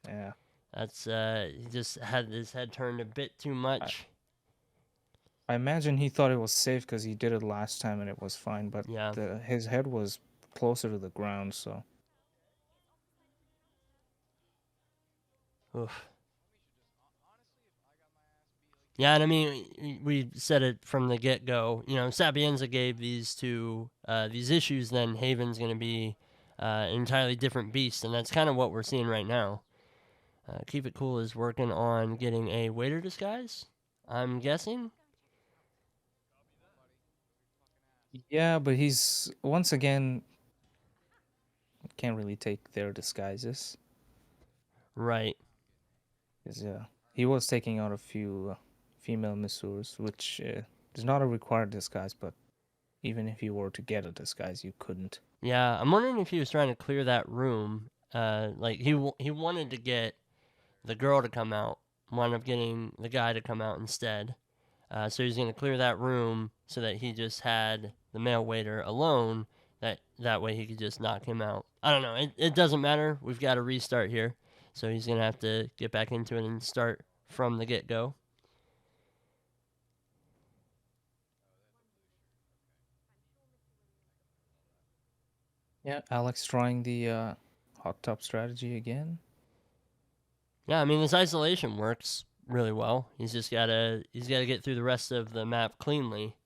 C: the. Yeah.
A: That's he just had his head turned a bit too much.
C: I imagine he thought it was safe because he did it last time and it was fine, but
A: Yeah.
C: his head was closer to the ground, so.
A: Oof. Yeah, and I mean, we said it from the get go. You know, Sapienza gave these two these issues, then Haven's going to be an entirely different beast, and that's kind of what we're seeing right now. Keepitcool is working on getting a waiter disguise, I'm guessing.
C: Yeah, but he's once again can't really take their disguises.
A: Right.
C: Because he was taking out a few female masseurs, which is not a required disguise, but even if you were to get a disguise, you couldn't.
A: Yeah, I'm wondering if he was trying to clear that room. Like he wanted to get the girl to come out, wound up getting the guy to come out instead. So he's going to clear that room so that he just had the male waiter alone. That way he could just knock him out. I don't know. It doesn't matter. We've got to restart here. So he's going to have to get back into it and start from the get-go.
C: Yeah, Alex trying the hot tub strategy again.
A: Yeah, I mean, this isolation works really well. He's got to get through the rest of the map cleanly.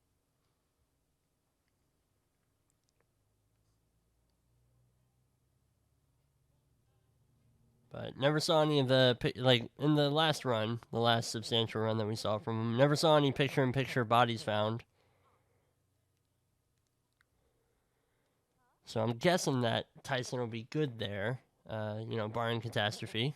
A: But never saw any of the like in the last run, the last substantial run that we saw from him. Never saw any picture-in-picture bodies found. So I'm guessing that Tyson will be good there. Barring catastrophe.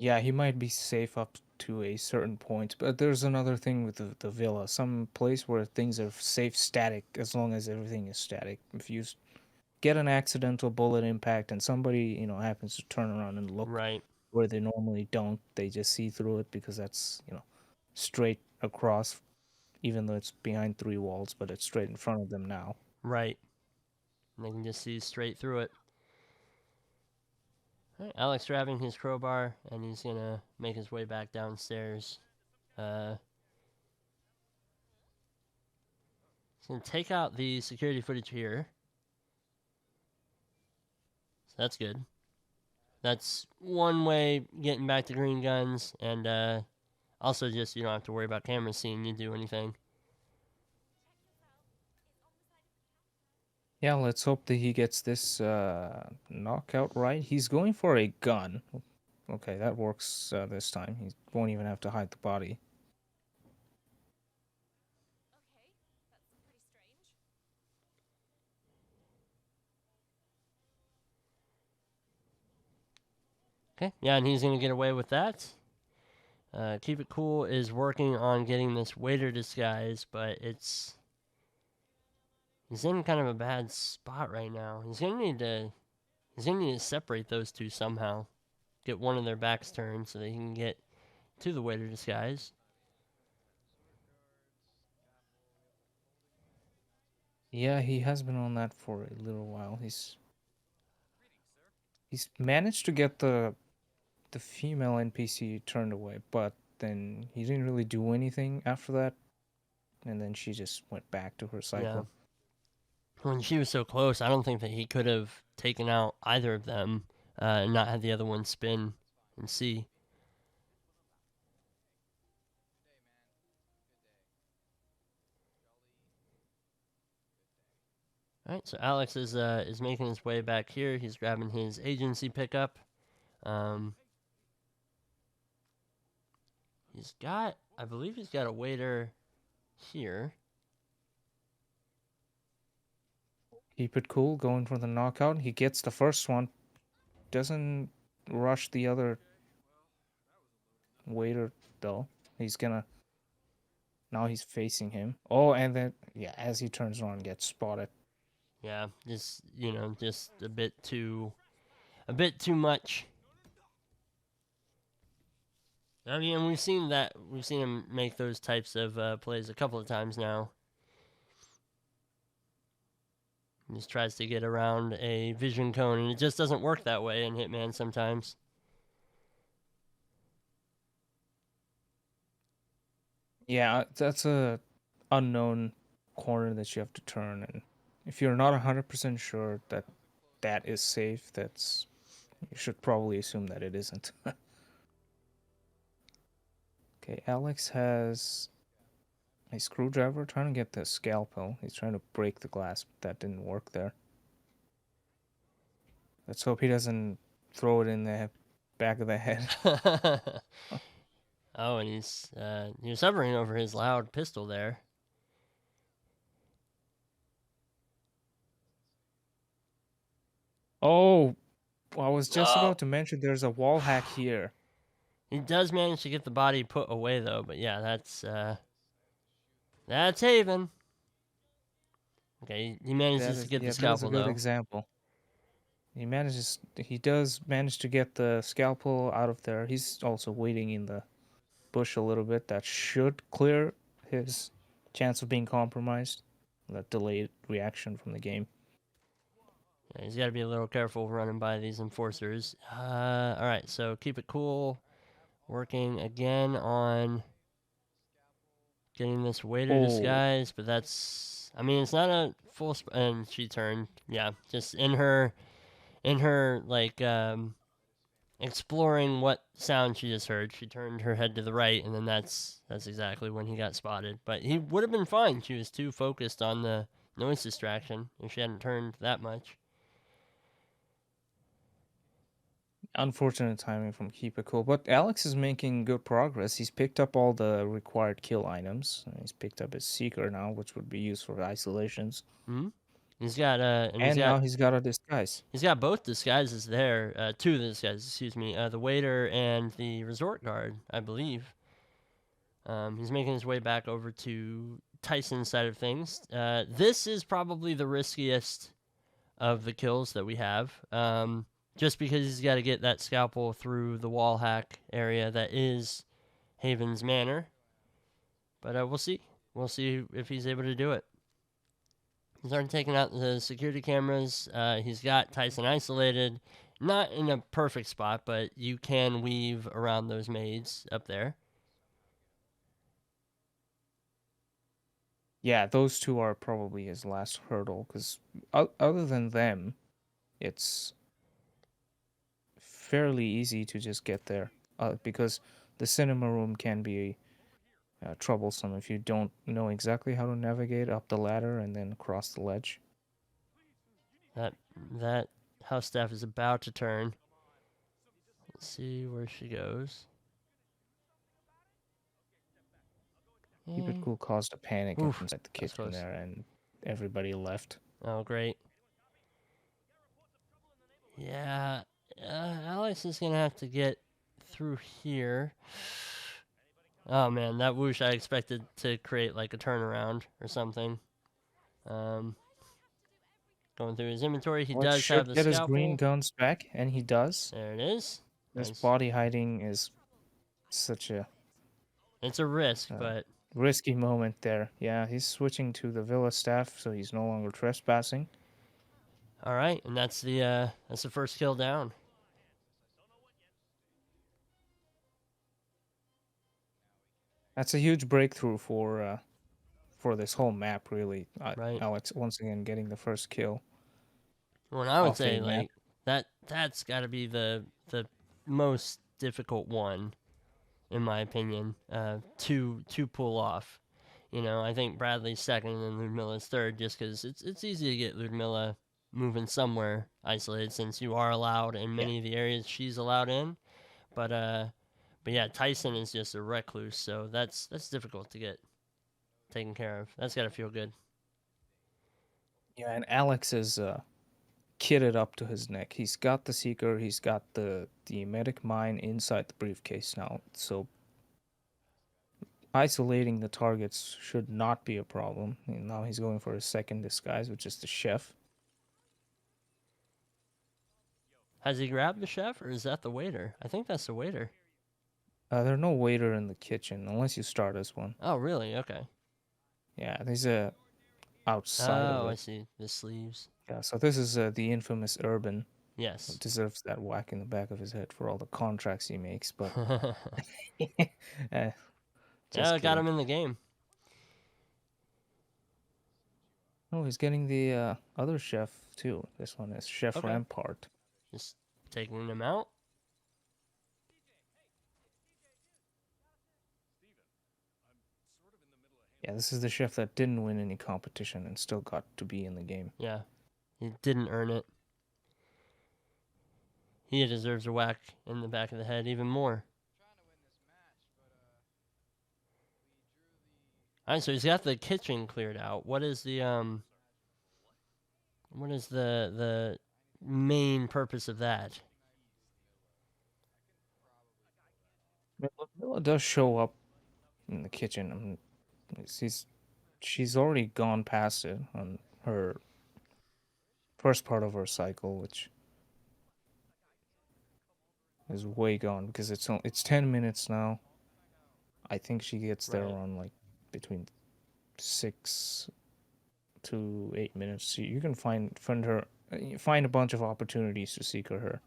C: Yeah, he might be safe up to a certain point, but there's another thing with the villa. Some place where things are safe static as long as everything is static. If you get an accidental bullet impact and somebody, happens to turn around and look
A: Right.
C: where they normally don't, they just see through it because that's, straight across, even though it's behind three walls, but it's straight in front of them now.
A: Right. And they can just see straight through it. All right, Alex grabbing his crowbar, and he's gonna make his way back downstairs. He's gonna take out the security footage here. So that's good. That's one way getting back to green guns, and also just you don't have to worry about cameras seeing you do anything.
C: Yeah, let's hope that he gets this knockout right. He's going for a gun. Okay, that works this time. He won't even have to hide the body.
A: Okay, yeah, and he's gonna get away with that. Keepitcool is working on getting this waiter disguise, but he's in kind of a bad spot right now. He's gonna need to separate those two somehow. Get one of their backs turned so they can get to the waiter disguise.
C: Yeah, he has been on that for a little while. He's managed to get the female NPC turned away, but then he didn't really do anything after that, and then she just went back to her cycle.
A: Yeah. When she was so close, I don't think that he could have taken out either of them and not had the other one spin and see. All right, so Alex is making his way back here. He's grabbing his agency pickup. I believe he's got a waiter here.
C: Keepitcool, going for the knockout. He gets the first one. Doesn't rush the other waiter though. He's gonna. Now he's facing him. Oh, and then yeah, as he turns around, gets spotted.
A: Yeah, just a bit too much. I mean, we've seen him make those types of plays a couple of times now. He just tries to get around a vision cone, and it just doesn't work that way in Hitman sometimes.
C: Yeah, that's a unknown corner that you have to turn, and if you're not 100% sure that that is safe, you should probably assume that it isn't. Okay, Alex has a screwdriver trying to get the scalpel. He's trying to break the glass, but that didn't work there. Let's hope he doesn't throw it in the back of the head.
A: Oh, and he's hovering over his loud pistol there.
C: Oh, I was just about to mention there's a wall hack here.
A: He does manage to get the body put away though, but yeah, that's Haven. Okay, he manages to get the scalpel
C: that is a good
A: though.
C: example. He does manage to get the scalpel out of there. He's also waiting in the bush a little bit. That should clear his chance of being compromised. That delayed reaction from the game.
A: Yeah, he's got to be a little careful running by these enforcers. All right, so Keepitcool, working again on getting this waiter disguise, but I mean, it's not a full. And she turned, yeah, just in her like exploring what sound she just heard. She turned her head to the right, and then that's exactly when he got spotted. But he would have been fine. She was too focused on the noise distraction if she hadn't turned that much.
C: Unfortunate timing from Keepitcool, but Alex is making good progress. He's picked up all the required kill items. He's picked up his seeker now, which would be used for isolations.
A: Hmm. He's got
C: And now he's got a disguise.
A: he's got both disguises there. Two of the disguises, excuse me. The waiter and the resort guard, I believe. He's making his way back over to Tyson's side of things. This is probably the riskiest of the kills that we have. Just because he's got to get that scalpel through the wall hack area that is Haven's Manor. But we'll see. We'll see if he's able to do it. He's already taken out the security cameras. He's got Tyson isolated. Not in a perfect spot, but you can weave around those maids up there.
C: Yeah, those two are probably his last hurdle, because other than them, it's fairly easy to just get there. Because the cinema room can be troublesome if you don't know exactly how to navigate up the ladder and then cross the ledge.
A: That house staff is about to turn. Let's see where she goes.
C: Keepitcool caused a panic
A: Oof,
C: inside the
A: that's
C: kitchen
A: close.
C: there, and everybody left.
A: Oh, great. Yeah, Alex is going to have to get through here. Oh, man, that whoosh I expected to create like a turnaround or something. Going through his inventory, he does have the
C: get his
A: scalpel.
C: green guns back, and he does.
A: There it is.
C: This
A: Nice.
C: body hiding is such a
A: It's a risk, but
C: risky moment there. Yeah, he's switching to the villa staff, so he's no longer trespassing.
A: all right, and that's the first kill down.
C: That's a huge breakthrough for this whole map, really.
A: Right.
C: Alex once again getting the first kill.
A: Well, I would
C: off
A: say
C: a map.
A: like that's got to be the most difficult one, in my opinion, to pull off. You know, I think Bradley's second and Ludmilla's third, just because it's easy to get Ludmilla moving somewhere isolated, since you are allowed in many of the areas she's allowed in. But yeah, Tyson is just a recluse, so that's difficult to get taken care of. That's got to feel good.
C: Yeah, and Alex is kitted up to his neck. He's got the Seeker, he's got the medic mine inside the briefcase now, so isolating the targets should not be a problem. And now he's going for his second disguise, which is the chef.
A: Has he grabbed the chef, or is that the waiter? I think that's the waiter.
C: There's no waiter in the kitchen unless you start as one.
A: Oh, really? Okay.
C: Yeah, there's a outside of
A: Oh,
C: it.
A: I see. The sleeves.
C: Yeah, so this is the infamous Urban.
A: Yes.
C: Deserves that whack in the back of his head for all the contracts he makes, but
A: yeah,
C: just
A: got him
C: kidding.
A: in the game.
C: Oh, he's getting the other chef too. This one is Chef
A: Okay.
C: Rampart.
A: Just taking him out.
C: Yeah, this is the chef that didn't win any competition and still got to be in the game.
A: Yeah. He didn't earn it. He deserves a whack in the back of the head even more. Alright, so he's got the kitchen cleared out. What is the main purpose of that?
C: Mila does show up in the kitchen. I mean, she's already gone past it on her first part of her cycle, which is way gone because it's 10 minutes now. I think she gets there
A: Right.
C: around like between 6 to 8 minutes. So you can find a bunch of opportunities to seek her.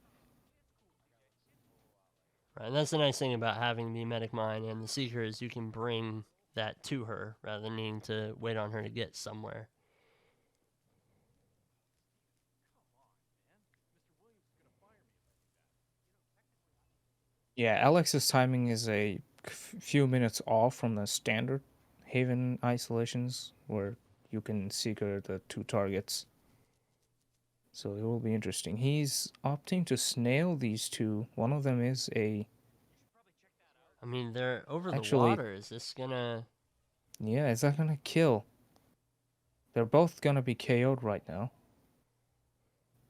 A: Right, and that's the nice thing about having the medic mine and the seeker is you can bring that to her rather than needing to wait on her to get somewhere.
C: Yeah, Alex's timing is a few minutes off from the standard Haven isolations where you can secure the two targets. So it will be interesting. He's opting to snail these two. One of them is a...
A: I mean, they're over
C: Actually-
A: the water. Is this gonna...
C: Yeah, is that gonna kill? They're both gonna be KO'd right now.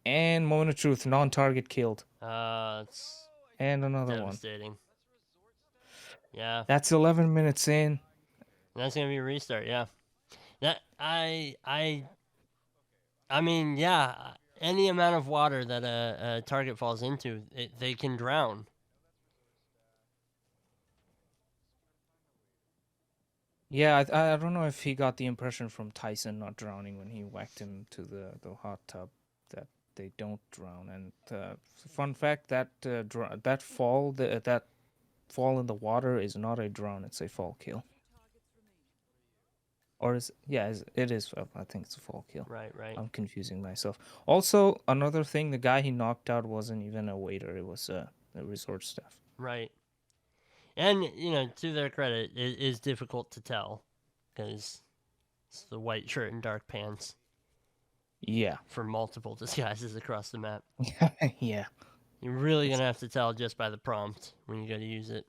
C: And moment of truth, non-target killed.
A: It's
C: And another one.
A: devastating. Yeah.
C: That's 11 minutes in.
A: That's gonna be a restart. Yeah. That I mean, yeah. Any amount of water that a target falls into, they can drown.
C: Yeah, I don't know if he got the impression from Tyson not drowning when he whacked him to the hot tub that they don't drown. And fun fact that that fall in the water is not a drown; it's a fall kill. Or is it is. I think it's a fall kill.
A: Right.
C: I'm confusing myself. Also, another thing, the guy he knocked out wasn't even a waiter; it was a resort staff.
A: Right. And to their credit, it is difficult to tell because it's the white shirt and dark pants
C: Yeah,
A: for multiple disguises across the map.
C: yeah.
A: You're really gonna have to tell just by the prompt when you go to use it.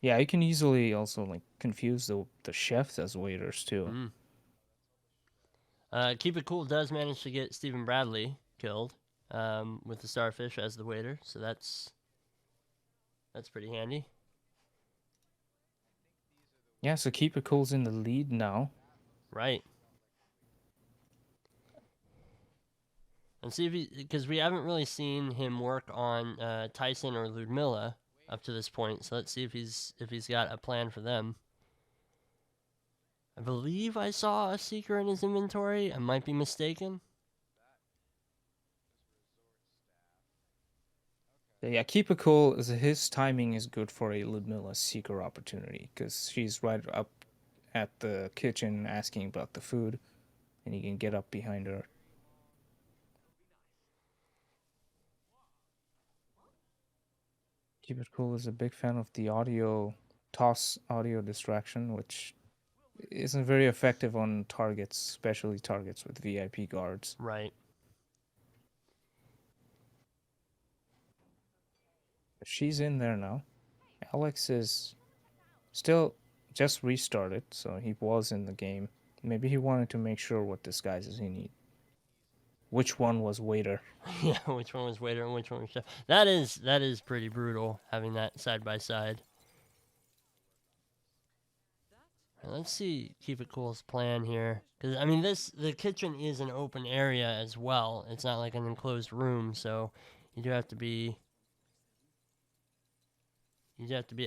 C: Yeah, you can easily also like confuse the chefs as waiters too.
A: Keep It Cool does manage to get Stephen Bradley killed with the starfish as the waiter, so that's pretty handy.
C: Yeah, so Keepitcool's in the lead now.
A: Right. And see if because we haven't really seen him work on Tyson or Ludmilla up to this point, so let's see if he's got a plan for them. I believe I saw a seeker in his inventory. I might be mistaken.
C: Yeah, Keepitcool his timing is good for a Ludmilla seeker opportunity because she's right up at the kitchen asking about the food, and he can get up behind her. Keepitcool is a big fan of the toss audio distraction, which isn't very effective on targets, especially targets with VIP guards.
A: Right.
C: She's in there now. Alex is still just restarted, so he was in the game. Maybe he wanted to make sure what disguises he need. Which one was waiter?
A: Yeah, which one was waiter and which one was chef? That is pretty brutal having that side by side. Let's see Keep It Cool's plan here, because I mean the kitchen is an open area as well. It's not like an enclosed room, so you do have to be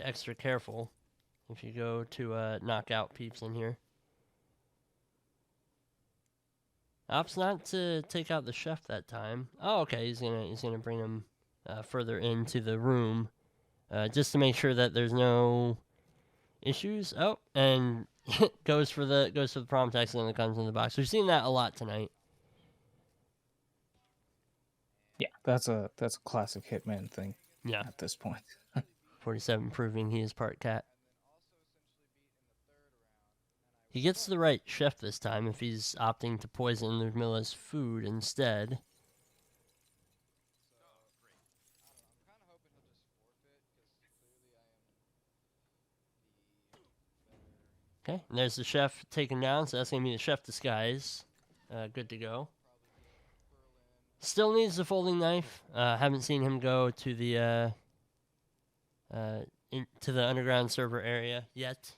A: extra careful if you go to knock out peeps in here. Opts not to take out the chef that time. Oh, okay. He's gonna bring him further into the room, just to make sure that there's no issues. Oh, and goes for the prompt text and it comes in the box. We've seen that a lot tonight.
C: Yeah, that's a classic Hitman thing.
A: Yeah.
C: At this point.
A: 47 proving he is part cat. He gets the right chef this time if he's opting to poison Ludmilla's food instead. Okay, and there's the chef taken down, so that's going to be the chef disguise. Good to go. Still needs the folding knife. Haven't seen him go to the into the underground server area yet.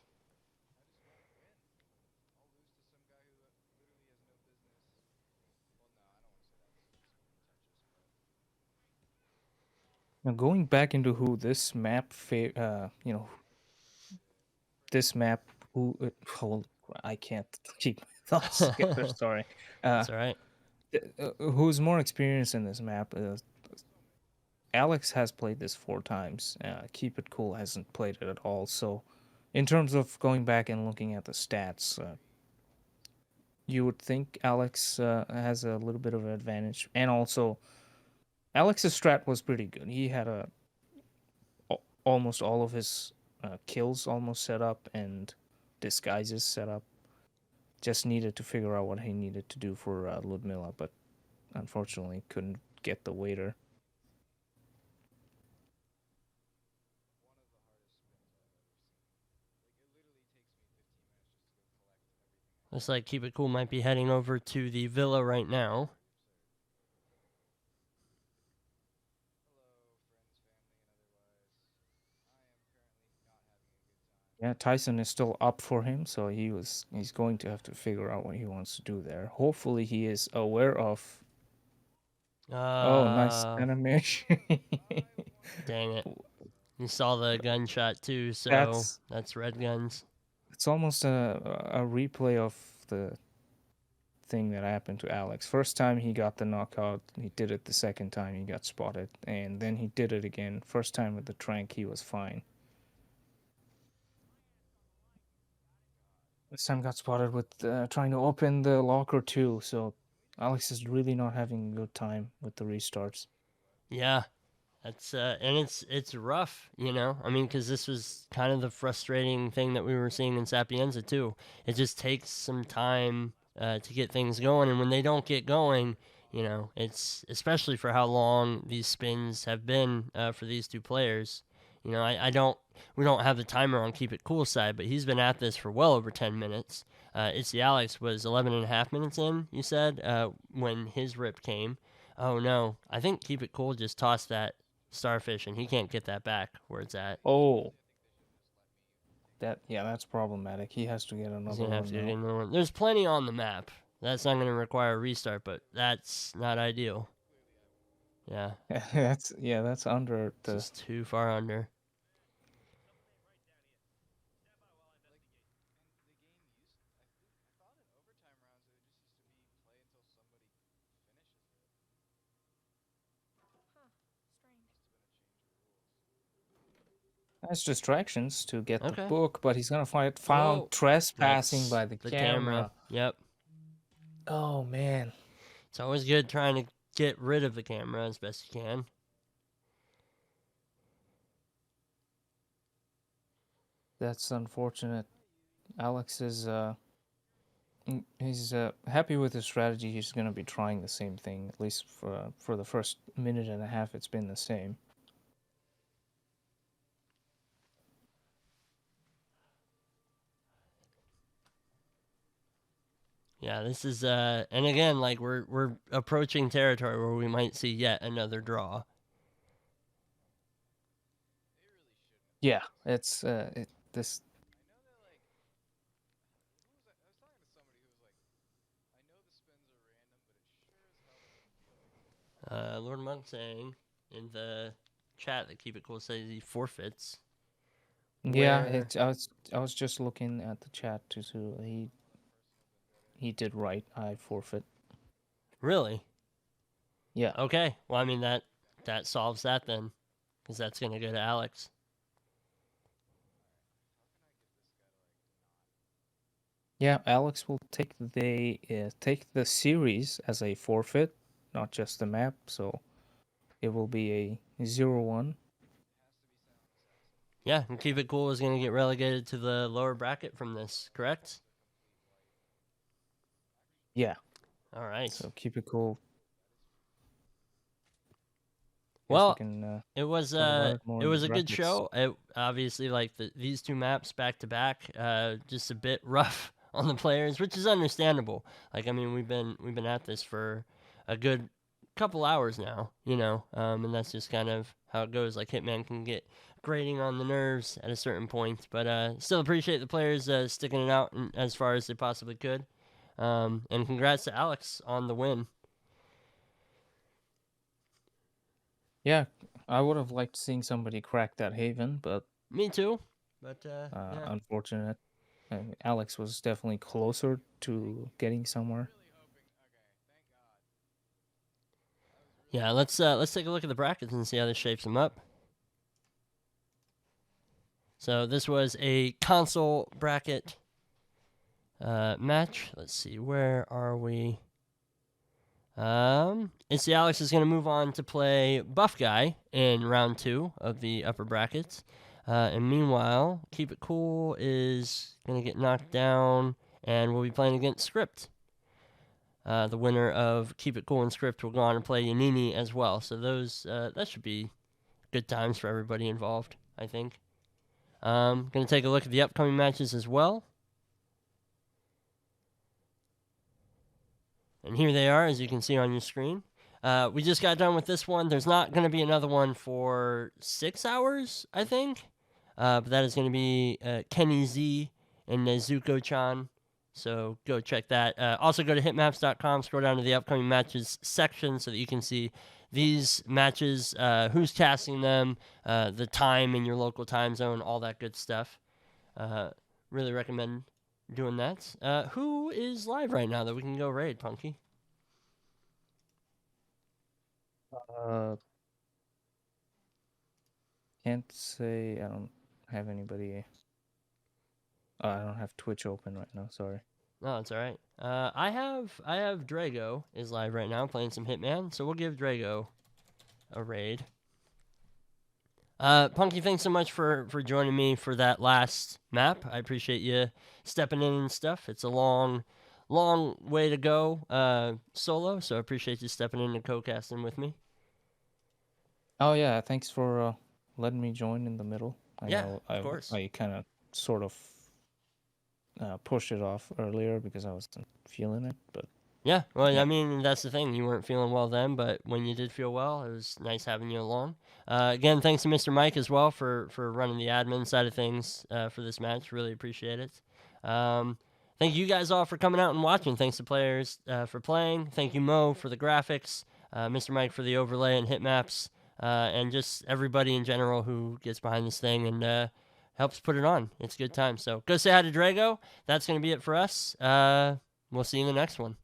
C: Now going back into who this map this map I can't keep my thoughts together. Sorry.
A: That's all right.
C: Who's more experienced in this map? Alex has played this 4 times. Keep It Cool hasn't played it at all. So, in terms of going back and looking at the stats, you would think Alex has a little bit of an advantage. And also, Alex's strat was pretty good. He had almost all of his kills almost set up and disguises set up. Just needed to figure out what he needed to do for Ludmilla, but unfortunately couldn't get the waiter.
A: Looks like Keep It Cool might be heading over to the villa right now.
C: Yeah, Tyson is still up for him, so he's going to have to figure out what he wants to do there. Hopefully he is aware of. Oh, nice
A: Uh,
C: animation.
A: dang it. You saw the gunshot too, so
C: That's
A: that's red guns.
C: it's almost a replay of the thing that happened to Alex. First time he got the knockout, he did it the second time he got spotted, and then he did it again. First time with the trank, he was fine. This time got spotted with trying to open the locker too, so Alex is really not having a good time with the restarts.
A: Yeah, that's and it's rough, you know. I mean, because this was kind of the frustrating thing that we were seeing in Sapienza too. It just takes some time to get things going, and when they don't get going, you know, it's especially for how long these spins have been for these two players. You know, we don't have the timer on Keep It Cool side, but he's been at this for well over 10 minutes. ItsTheAleeex was 11 and a half minutes in, you said, when his rip came. Oh no, I think Keep It Cool just tossed that starfish and he can't get that back where it's at.
C: Oh, that's problematic. He has to get
A: He's
C: another
A: gonna have
C: one
A: to get
C: now.
A: another one. There's plenty on the map. That's not gonna require a restart, but that's not ideal. Yeah,
C: That's under
A: it's
C: the.
A: just too far under.
C: Nice distractions to get the
A: Okay.
C: book, but he's gonna find found
A: Whoa,
C: trespassing
A: that's
C: by the
A: the camera.
C: camera.
A: Yep.
C: Oh man,
A: It's always good trying to get rid of the camera as best you can.
C: that's unfortunate. Alex is he's happy with his strategy. He's gonna be trying the same thing at least for the first minute and a half. It's been the same.
A: Yeah, this is and again, like we're approaching territory where we might see yet another draw.
C: Yeah, it's this.
A: Lord Monk saying in the chat that Keep It Cool says he forfeits.
C: Yeah,
A: Where
C: I was just looking at the chat to see he did right. I forfeit.
A: really?
C: Yeah.
A: Okay. Well, I mean that solves that then, because that's gonna go to Alex.
C: Yeah, Alex will take the series as a forfeit, not just the map. So it will be a 0-1.
A: Yeah, and Keep It Cool is gonna get relegated to the lower bracket from this, correct?
C: Yeah.
A: All right.
C: So keep it cool. Guess we
A: Well,
C: can
A: it
C: talk about it more in the
A: was a good
C: brackets.
A: show. It obviously like these two maps back to back, just a bit rough on the players, which is understandable. Like I mean, we've been at this for a good couple hours now, you know, and that's just kind of how it goes. Like Hitman can get grating on the nerves at a certain point, but still appreciate the players sticking it out as far as they possibly could. And congrats to Alex on the win.
C: Yeah, I would have liked seeing somebody crack that Haven, but
A: Me too. But yeah.
C: unfortunate. Alex was definitely closer to getting somewhere.
A: Yeah, let's take a look at the brackets and see how this shapes them up. So this was a console bracket match. Let's see, where are we? ItsTheAleeex is going to move on to play Buff Guy in round 2 of the upper brackets. And meanwhile, Keep It Cool is going to get knocked down, and we'll be playing against Script. The winner of Keep It Cool and Script will go on and play Yanini as well. So those that should be good times for everybody involved, I think. Going to take a look at the upcoming matches as well. And here they are, as you can see on your screen. We just got done with this one. There's not going to be another one for 6 hours, I think. But that is going to be Kenny Z and Nezuko-chan. So go check that. Also go to hitmaps.com, scroll down to the upcoming matches section so that you can see these matches, who's casting them, the time in your local time zone, all that good stuff. Really recommend doing that. Who is live right now that we can go raid, Punky?
C: Can't say. I don't have anybody. I don't have Twitch open right now. Sorry.
A: No, it's all right. I have Drago is live right now playing some Hitman, so we'll give Drago a raid. Punky, thanks so much for joining me for that last map. I appreciate you stepping in and stuff. It's a long way to go solo, so I appreciate you stepping in and co-casting with me.
C: Oh yeah, thanks for letting me join in the middle.
A: Of course.
C: I kind of sort of pushed it off earlier because I wasn't feeling it, but
A: yeah, well, yeah. I mean, that's the thing. You weren't feeling well then, but when you did feel well, it was nice having you along. Again, thanks to Mr. Mike as well for running the admin side of things for this match. Really appreciate it. Thank you guys all for coming out and watching. Thanks to players for playing. Thank you, Mo, for the graphics, Mr. Mike for the overlay and hit maps, and just everybody in general who gets behind this thing and helps put it on. It's a good time. So go say hi to Drago. That's going to be it for us. We'll see you in the next one.